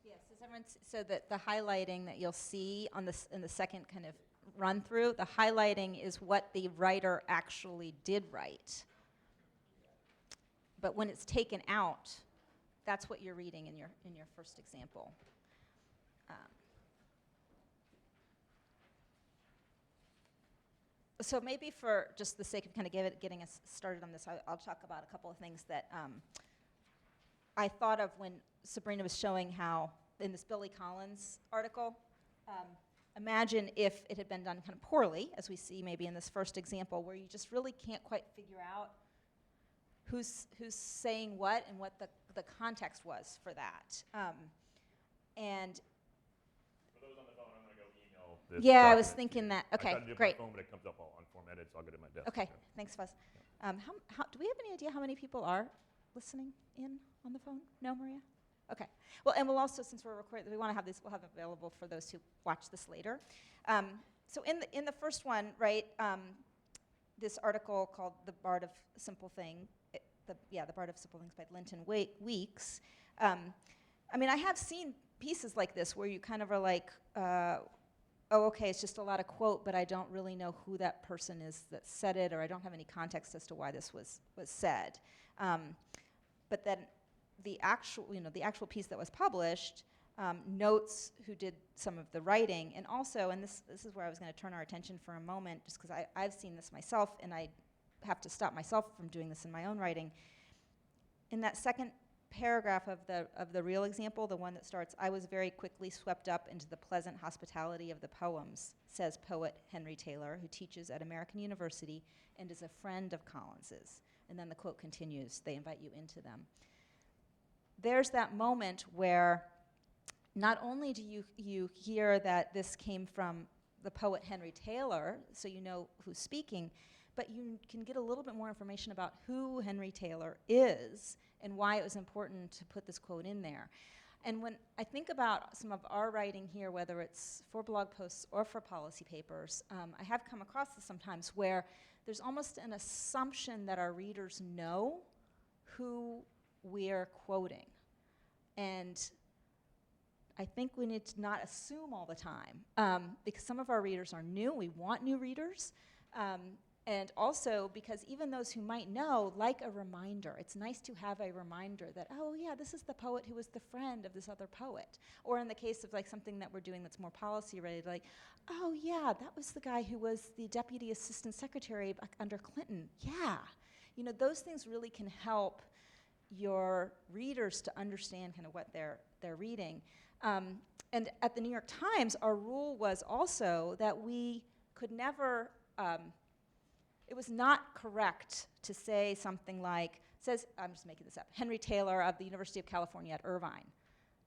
Speaker 11: Yes, so that the highlighting that you'll see on this in the second kind of run through, the highlighting is what the writer actually did write. But when it's taken out, that's what you're reading in your first example. So maybe for just the sake of kind of getting us started on this, I'll talk about a couple of things that I thought of when Sabrina was showing how, in this Billy Collins article, imagine if it had been done kind of poorly, as we see maybe in this first example, where you just really can't quite figure out who's saying what and what the context was for that. And
Speaker 1: For those on the phone, I'm going to go email this
Speaker 11: yeah, I was
Speaker 1: document to
Speaker 11: thinking
Speaker 1: you.
Speaker 11: that.
Speaker 1: I
Speaker 11: Okay,
Speaker 1: tried to do it
Speaker 11: great.
Speaker 1: on my phone, but it comes up all unformatted, so I'll get it at my desk.
Speaker 11: Okay,
Speaker 1: Yeah.
Speaker 11: thanks, Fuzz. How do we have any idea how many people are listening in on the phone? No, Maria? Okay. Well, and we'll also, since we're recording, we want to have this, we'll have it available for those who watch this later. So in the first one, right, this article called "The Bard of Simple Thing," The Bard of Simple Things by Linton Weeks. I mean, I have seen pieces like this where you kind of are like, oh, okay, it's just a lot of quote, but I don't really know who that person is that said it, or I don't have any context as to why this was said. But then the actual piece that was published notes who did some of the writing, and also, and this is where I was going to turn our attention for a moment, just because I've seen this myself, and I have to stop myself from doing this in my own writing. In that second paragraph of the real example, the one that starts, "I was very quickly swept up into the pleasant hospitality of the poems," says poet Henry Taylor, who teaches at American University and is a friend of Collins's. And then the quote continues, "They invite you into them." There's that moment where not only do you hear that this came from the poet Henry Taylor, so you know who's speaking, but you can get a little bit more information about who Henry Taylor is and why it was important to put this quote in there. And when I think about some of our writing here, whether it's for blog posts or for policy papers, I have come across this sometimes where there's almost an assumption that our readers know who we're quoting. And I think we need to not assume all the time, because some of our readers are new. We want new readers. And also because even those who might know like a reminder. It's nice to have a reminder that, oh yeah, this is the poet who was the friend of this other poet. Or in the case of like something that we're doing that's more policy related, like, oh yeah, that was the guy who was the deputy assistant secretary under Clinton. Yeah. You know, those things really can help your readers to understand kind of what they're reading. And at the New York Times, our rule was also that we could never, it was not correct to say something like, I'm just making this up, Henry Taylor of the University of California at Irvine.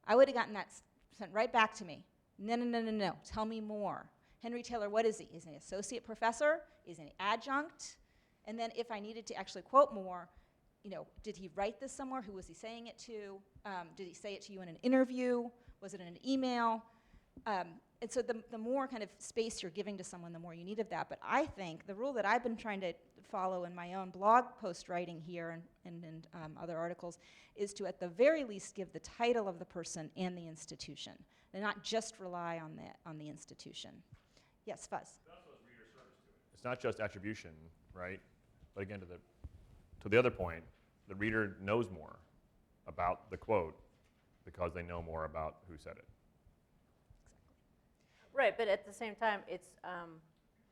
Speaker 11: I would have gotten that sent right back to me. No, no, no, no, no. Tell me more. Henry Taylor, what is he? Is he an associate professor? Is he an adjunct? And then if I needed to actually quote more, did he write this somewhere? Who was he saying it to? Did he say it to you in an interview? Was it in an email? And so the more kind of space you're giving to someone, the more you need of that. But I think the rule that I've been trying to follow in my own blog post writing here and other articles is to, at the very least, give the title of the person and the institution, and not just rely on the institution. Yes, Fuzz.
Speaker 1: It's not just attribution, right? But again, to the other point, the reader knows more about the quote because they know more about who said it.
Speaker 5: Right, but at the same time, it's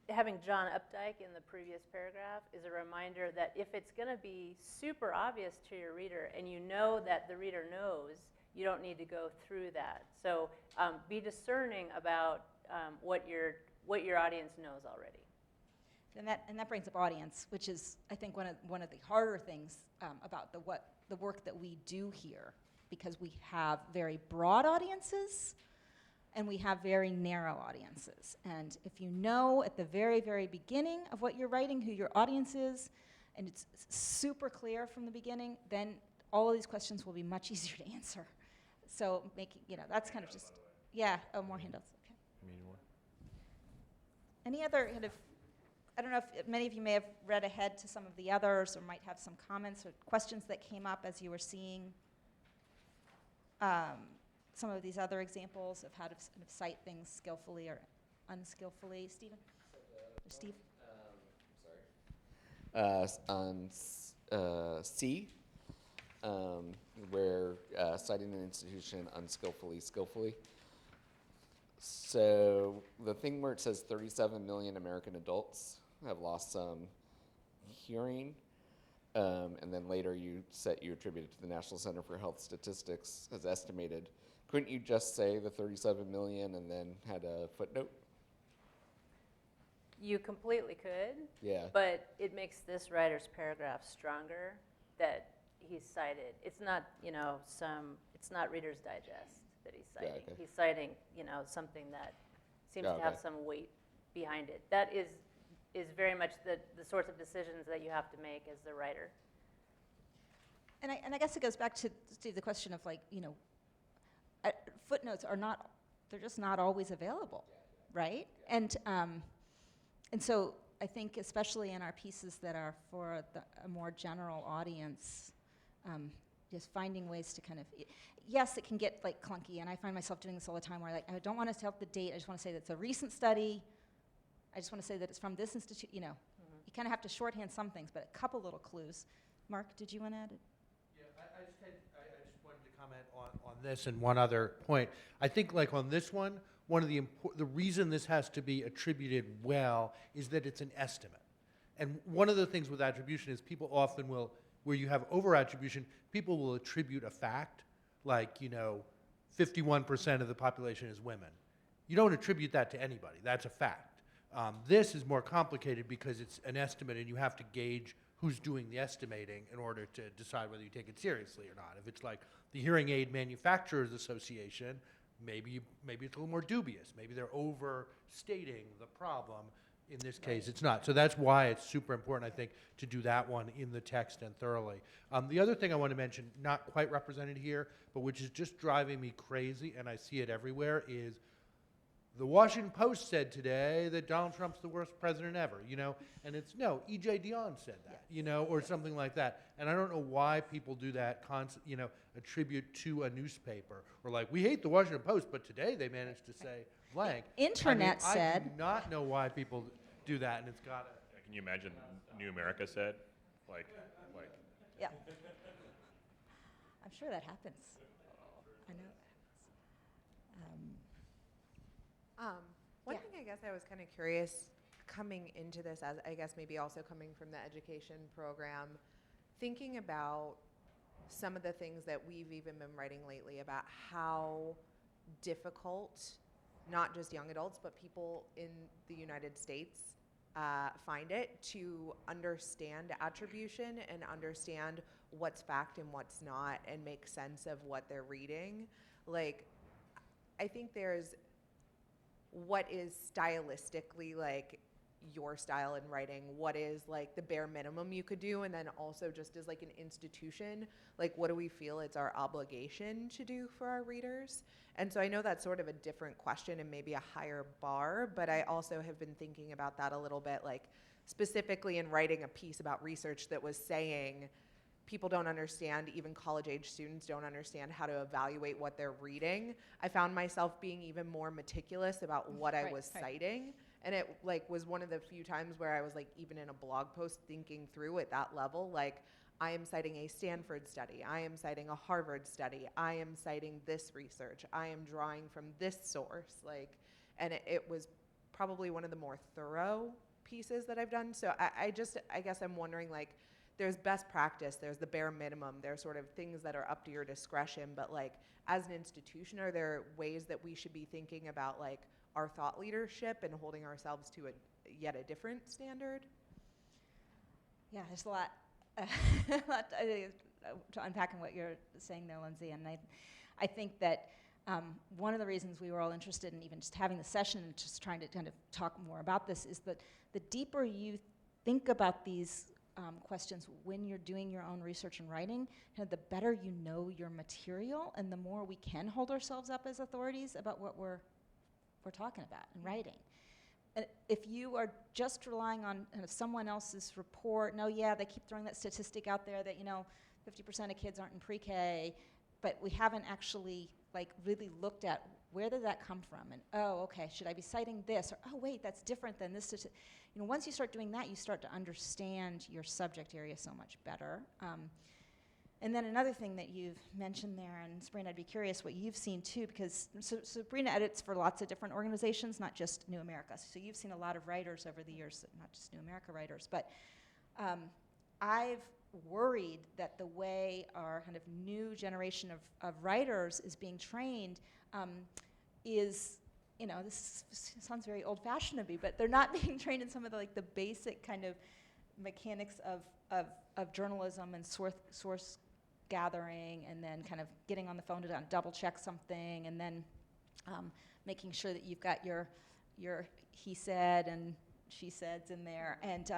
Speaker 5: having John Updike in the previous paragraph is a reminder that if it's going to be super obvious to your reader and you know that the reader knows, you don't need to go through that. So be discerning about what your audience knows already.
Speaker 11: And that brings up audience, which is, I think, one of the harder things about the work that we do here, because we have very broad audiences and we have very narrow audiences. And if you know at the very, very beginning of what you're writing who your audience is, and it's super clear from the beginning, then all of these questions will be much easier to answer. So that's kind of just, more handouts, okay. Any other kind of, I don't know if many of you may have read ahead to some of the others or might have some comments or questions that came up as you were seeing some of these other examples of how to sort of cite things skillfully or unskillfully. Stephen? Or Steve?
Speaker 6: On C, where citing an institution unskillfully, skillfully. So the thing where it says 37 million American adults have lost some hearing, and then later you attribute it to the National Center for Health Statistics has estimated. Couldn't you just say the 37 million and then had a footnote?
Speaker 5: You completely could.
Speaker 6: Yeah.
Speaker 5: But it makes this writer's paragraph stronger that he's cited. It's not, it's not Reader's Digest that he's citing.
Speaker 6: Yeah, okay.
Speaker 5: He's citing, something that seems to have some weight behind it. That is very much the sorts of decisions that you have to make as the writer.
Speaker 11: And I guess it goes back to Steve, the question of footnotes they're just not always available, right? And so I think especially in our pieces that are for a more general audience, just finding ways to kind of, yes, it can get clunky, and I find myself doing this all the time where I don't want to tell the date, I just want to say that it's a recent study, I just want to say that it's from this institute, You kind of have to shorthand some things, but a couple little clues. Mark, did you want to add it?
Speaker 12: Yeah, I just wanted to comment on this and one other point. I think on this one of the reason this has to be attributed well is that it's an estimate. And one of the things with attribution is people often will, where you have over-attribution, people will attribute a fact, 51% of the population is women. You don't attribute that to anybody. That's a fact. This is more complicated because it's an estimate and you have to gauge who's doing the estimating in order to decide whether you take it seriously or not. If it's like the Hearing Aid Manufacturers Association, maybe it's a little more dubious. Maybe they're overstating the problem. In this case, it's not. So that's why it's super important, I think, to do that one in the text and thoroughly. The other thing I want to mention, not quite represented here, but which is just driving me crazy, and I see it everywhere, is the Washington Post said today that Donald Trump's the worst president ever, and it's, no, E.J. Dionne said that, or something like that. And I don't know why people do that, attribute to a newspaper, or we hate the Washington Post, but today they managed to say blank.
Speaker 11: Internet said.
Speaker 12: I do not know why people do that, and it's got to.
Speaker 1: Can you imagine New America said?
Speaker 11: Yeah. I'm sure that happens. I know that happens.
Speaker 8: One thing I guess I was kind of curious coming into this, as I guess maybe also coming from the education program, thinking about some of the things that we've even been writing lately about how difficult not just young adults, but people in the United States find it to understand attribution and understand what's fact and what's not and make sense of what they're reading. I think there's what is stylistically like your style in writing, what is like the bare minimum you could do, and then also just as like an institution, like what do we feel it's our obligation to do for our readers? And so I know that's sort of a different question and maybe a higher bar, but I also have been thinking about that a little bit, like specifically in writing a piece about research that was saying people don't understand, even college-age students don't understand how to evaluate what they're reading. I found myself being even more meticulous about what I was citing. And it like was one of the few times where I was like, even in a blog post, thinking through at that level, like I am citing a Stanford study, I am citing a Harvard study, I am citing this research, I am drawing from this source, like, and it was probably one of the more thorough pieces that I've done. So I guess I'm wondering, like, there's best practice, there's the bare minimum, there's sort of things that are up to your discretion, but like as an institution, are there ways that we should be thinking about like our thought leadership and holding ourselves to yet a different standard?
Speaker 11: Yeah, there's a lot, to unpack in what you're saying there, Lindsay. And I think that one of the reasons we were all interested in even just having the session and just trying to kind of talk more about this is that the deeper you think about these questions when you're doing your own research and writing, kind of the better you know your material and the more we can hold ourselves up as authorities about what we're talking about and writing. And if you are just relying on kind of someone else's report, no, yeah, they keep throwing that statistic out there that, 50% of kids aren't in pre-K, but we haven't actually like really looked at where did that come from? And, oh, okay, should I be citing this? Or, oh, wait, that's different than this. Once you start doing that, you start to understand your subject area so much better. And then another thing that you've mentioned there, and Sabrina, I'd be curious what you've seen too, because Sabrina edits for lots of different organizations, not just New America. So you've seen a lot of writers over the years, not just New America writers, but I've worried that the way our kind of new generation of writers is being trained is, this sounds very old-fashioned to me, but they're not being trained in some of the basic kind of mechanics of journalism and source gathering, and then kind of getting on the phone to double check something, and then making sure that you've got your he said and she saids in there, and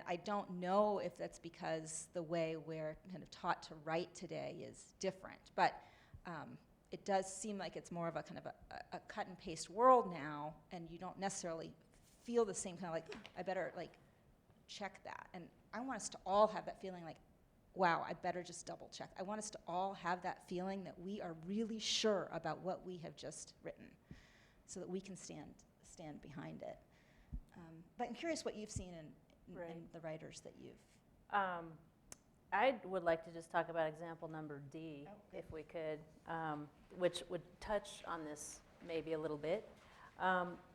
Speaker 11: I don't know if that's because the way we're kind of taught to write today is different, but it does seem like it's more of a kind of a cut and paste world now, and you don't necessarily feel the same kind of like, I better like check that. And I want us to all have that feeling like, wow, I better just double check. I want us to all have that feeling that we are really sure about what we have just written so that we can stand behind it. But I'm curious what you've seen in the writers that you've...
Speaker 5: I would like to just talk about example number D, if we could, which would touch on this maybe a little bit.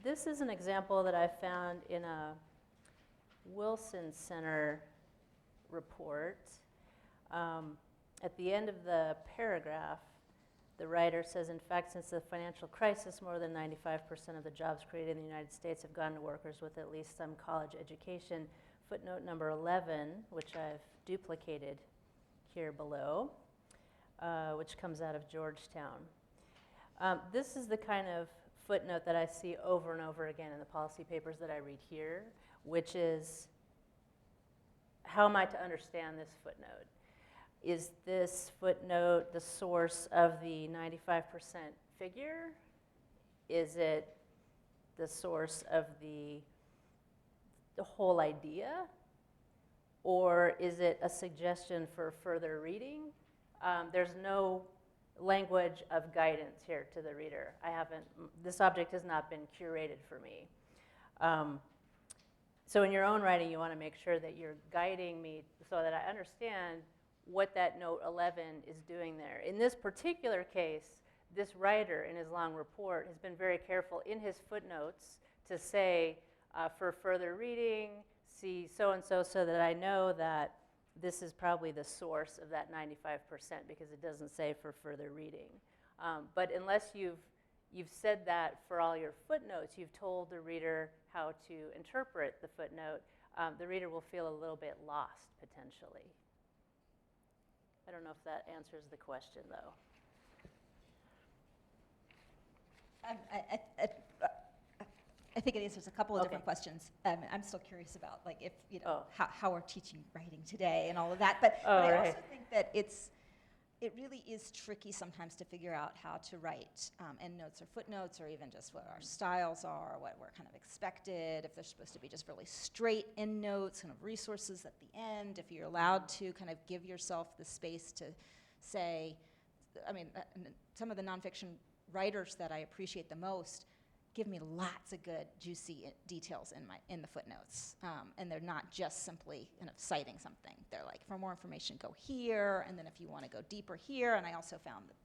Speaker 5: This is an example that I found in a Wilson Center report. At the end of the paragraph, the writer says, in fact, since the financial crisis, more than 95% of the jobs created in the United States have gone to workers with at least some college education. Footnote number 11, which I've duplicated here below, which comes out of Georgetown. This is the kind of footnote that I see over and over again in the policy papers that I read here, which is, how am I to understand this footnote? Is this footnote the source of the 95% figure? Is it the source of the whole idea? Or is it a suggestion for further reading? There's no language of guidance here to the reader. This object has not been curated for me. So in your own writing, you want to make sure that you're guiding me so that I understand what that note 11 is doing there. In this particular case, this writer in his long report has been very careful in his footnotes to say, for further reading, see so-and-so, so that I know that this is probably the source of that 95%, because it doesn't say for further reading. But unless you've said that for all your footnotes, you've told the reader how to interpret the footnote, the reader will feel a little bit lost, potentially. I don't know if that answers the question, though.
Speaker 11: I think it answers a couple of
Speaker 5: Okay.
Speaker 11: different questions. I'm still curious about, like, if, you know,
Speaker 5: Oh.
Speaker 11: how we're teaching writing today and all of that. But
Speaker 5: Oh,
Speaker 11: I
Speaker 5: right.
Speaker 11: also think that it really is tricky sometimes to figure out how to write endnotes or footnotes, or even just what our styles are, what we're kind of expected, if they're supposed to be just really straight endnotes, kind of resources at the end, if you're allowed to kind of give yourself the space to say, I mean, some of the nonfiction writers that I appreciate the most give me lots of good, juicy details in the footnotes, and they're not just simply kind of citing something. They're like, for more information, go here, and then if you want to go deeper here. And I also found that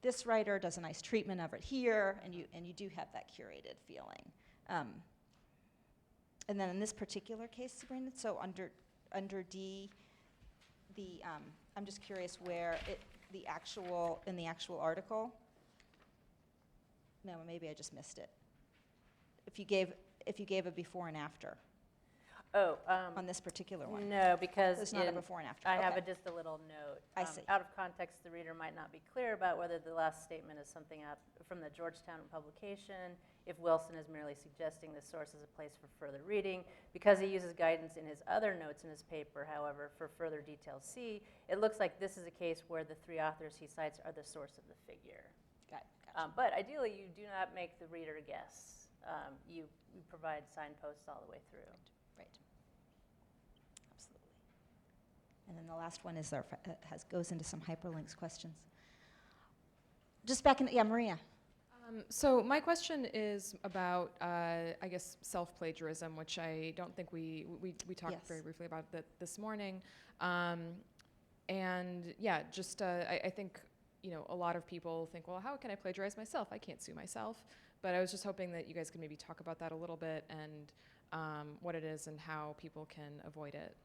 Speaker 11: this writer does a nice treatment of it here, and you do have that curated feeling. And then in this particular case, Sabrina, so under D, I'm just curious where in the actual article. No, maybe I just missed it. If you gave a before and after
Speaker 5: Oh,
Speaker 11: on this particular one.
Speaker 5: no, because
Speaker 11: There's not a
Speaker 5: in-
Speaker 11: before and after.
Speaker 5: I have
Speaker 11: Okay.
Speaker 5: just a little note.
Speaker 11: I see.
Speaker 5: Out of context, the reader might not be clear about whether the last statement is something out from the Georgetown publication, if Wilson is merely suggesting this source is a place for further reading. Because he uses guidance in his other notes in his paper, however, for further details see, it looks like this is a case where the 3 authors he cites are the source of the figure.
Speaker 11: Gotcha.
Speaker 5: But ideally, you do not make the reader guess. You provide signposts all the way through.
Speaker 11: Right. Absolutely. And then the last one is goes into some hyperlinks questions. Just back in, Maria.
Speaker 3: So my question is about, I guess, self-plagiarism, which I don't think we talked
Speaker 11: Yes.
Speaker 3: very briefly about that this morning. And yeah, just I think, you know, a lot of people think, well, how can I plagiarize myself? I can't sue myself. But I was just hoping that you guys could maybe talk about that a little bit, and what it is and how people can avoid it.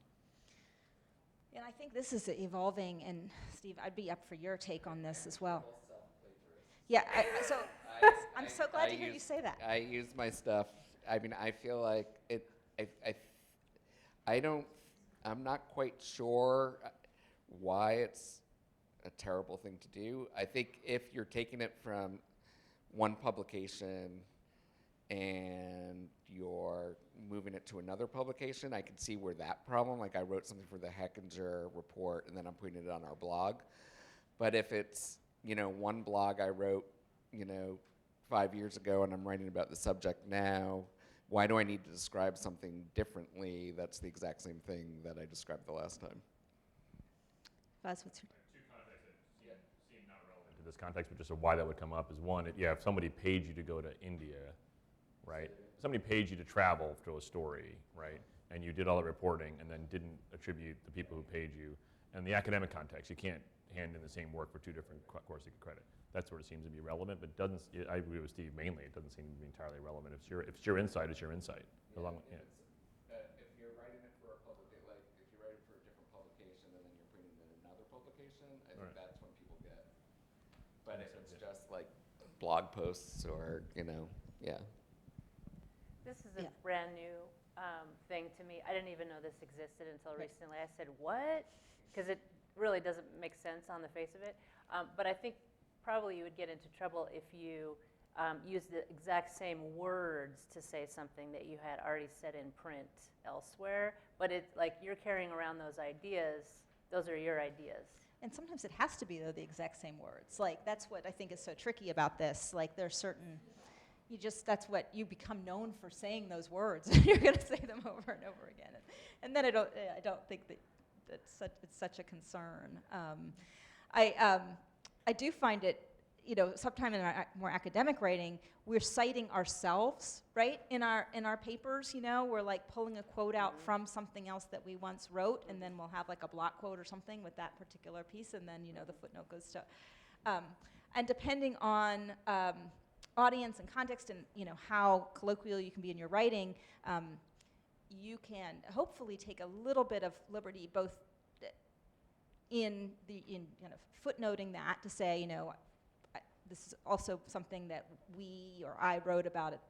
Speaker 11: And I think this is evolving, and Steve, I'd be up for your take on this as well. Yeah, I'm so glad to hear you say that.
Speaker 6: I use my stuff. I mean, I feel like it. I'm not quite sure why it's a terrible thing to do. I think if you're taking it from one publication and you're moving it to another publication, I can see where that problem, like I wrote something for the Hechinger report and then I'm putting it on our blog. But if it's, you know, one blog I wrote, you know, 5 years ago and I'm writing about the subject now, why do I need to describe something differently that's the exact same thing that I described the last time?
Speaker 11: Buzz, what's your...
Speaker 1: Two contexts that seem not relevant to this context, but just why that would come up is one, if somebody paid you to go to India, right? Somebody paid you to travel to a story, right? And you did all the reporting and then didn't attribute the people who paid you. And the academic context, you can't hand in the same work for 2 different courses you get credit. That sort of seems to be relevant, but doesn't. I agree with Steve mainly. It doesn't seem to be entirely relevant. If it's your insight, it's your insight.
Speaker 6: If you're writing it for a if you're writing for a different publication and then you're putting it in another publication, I think that's when people get. But if it's just like blog posts or, you know, yeah.
Speaker 5: This is a brand new thing to me. I didn't even know this existed until recently. I said, what? Because it really doesn't make sense on the face of it. But I think probably you would get into trouble if you use the exact same words to say something that you had already said in print elsewhere. But it's like you're carrying around those ideas. Those are your ideas.
Speaker 11: And sometimes it has to be, though, the exact same words. Like, that's what I think is so tricky about this. Like, there's certain, that's what you become known for, saying those words. You're going to say them over and over again. And then I don't think that it's such a concern. I do find it, you know, sometimes in our more academic writing, we're citing ourselves, right? In our papers, you know, we're like pulling a quote out from something else that we once wrote, and then we'll have like a block quote or something with that particular piece, and then, you know, the footnote goes to, and depending on audience and context and, you know, how colloquial you can be in your writing, you can hopefully take a little bit of liberty both in kind of footnoting that to say, you know, this is also something that we or I wrote about it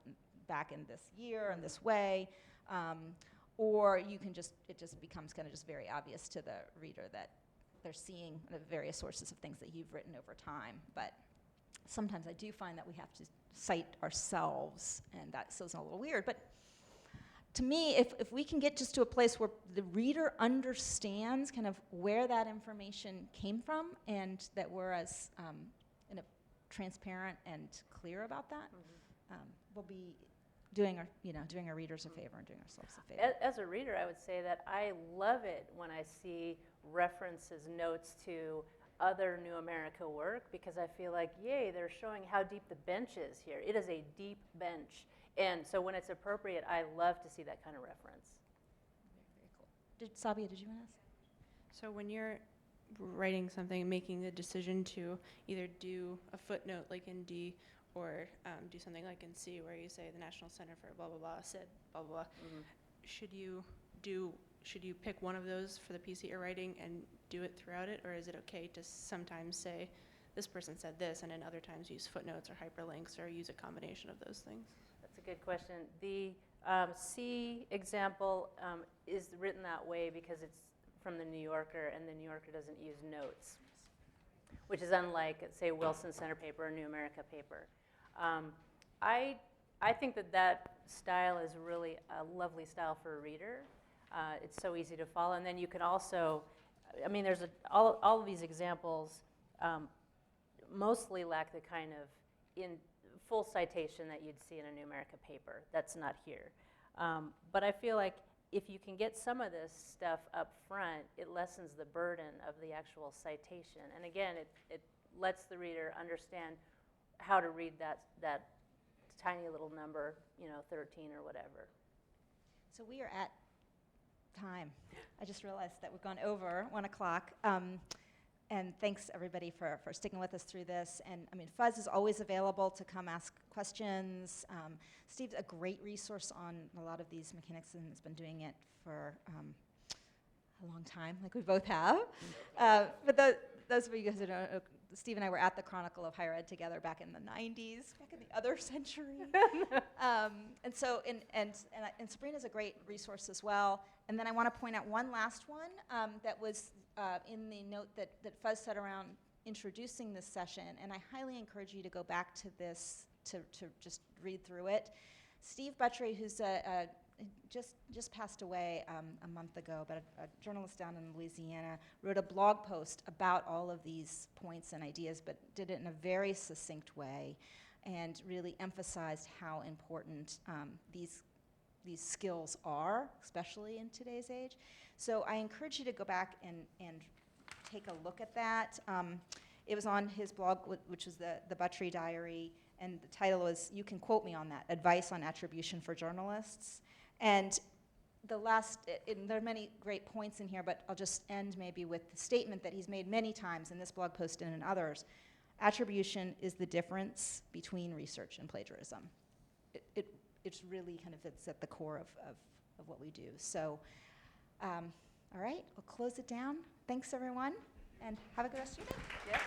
Speaker 11: back in this year in this way, or you can it just becomes kind of just very obvious to the reader that they're seeing the various sources of things that you've written over time. But sometimes I do find that we have to cite ourselves, and that feels a little weird. But to me, if we can get just to a place where the reader understands kind of where that information came from, and that we're as transparent and clear about that, we'll be doing our readers a favor and doing ourselves a favor.
Speaker 5: As a reader, I would say that I love it when I see references, notes to other New America work, because I feel like, yay, they're showing how deep the bench is here. It is a deep bench. And so when it's appropriate, I love to see that kind of reference.
Speaker 11: Very cool. Sabia, did you want to ask?
Speaker 13: So when you're writing something, making the decision to either do a footnote like in D or do something like in C, where you say the National Center for blah, blah, blah said blah, blah, blah, should you pick one of those for the piece that you're writing and do it throughout it? Or is it okay to sometimes say, this person said this, and then other times use footnotes or hyperlinks or use a combination of those things?
Speaker 5: That's a good question. The C example is written that way because it's from the New Yorker, and the New Yorker doesn't use notes, which is unlike, say, Wilson Center paper or New America paper. I think that style is really a lovely style for a reader. It's so easy to follow, and then you can also, I mean, there's all of these examples mostly lack the kind of full citation that you'd see in a New America paper. That's not here. But I feel like if you can get some of this stuff up front, it lessens the burden of the actual citation. And again, it lets the reader understand how to read that tiny little number, 13 or whatever.
Speaker 11: So we are at time. I just realized that we've gone over 1 o'clock. And thanks everybody for sticking with us through this. And I mean, Fuzz is always available to come ask questions. Steve's a great resource on a lot of these mechanics and has been doing it for a long time, like we both have. But those of you guys who don't know, Steve and I were at the Chronicle of Higher Ed together back in the 90s, back in the other century. And so, and Sabrina's a great resource as well. And then I want to point out one last one that was in the note that Fuzz said around introducing this session, and I highly encourage you to go back to this to just read through it. Steve Buttrey, who's just passed away a month ago, but a journalist down in Louisiana, wrote a blog post about all of these points and ideas, but did it in a very succinct way and really emphasized how important these skills are, especially in today's age. So I encourage you to go back and take a look at that. It was on his blog, which was the Buttrey Diary, and the title was, you can quote me on that, Advice on Attribution for Journalists. And there are many great points in here, but I'll just end maybe with the statement that he's made many times in this blog post and in others. Attribution is the difference between research and plagiarism. It's really kind of, it's at the core of what we do. So, all right, we'll close it down. Thanks everyone, and have a good rest of your day.
Speaker 5: Yep.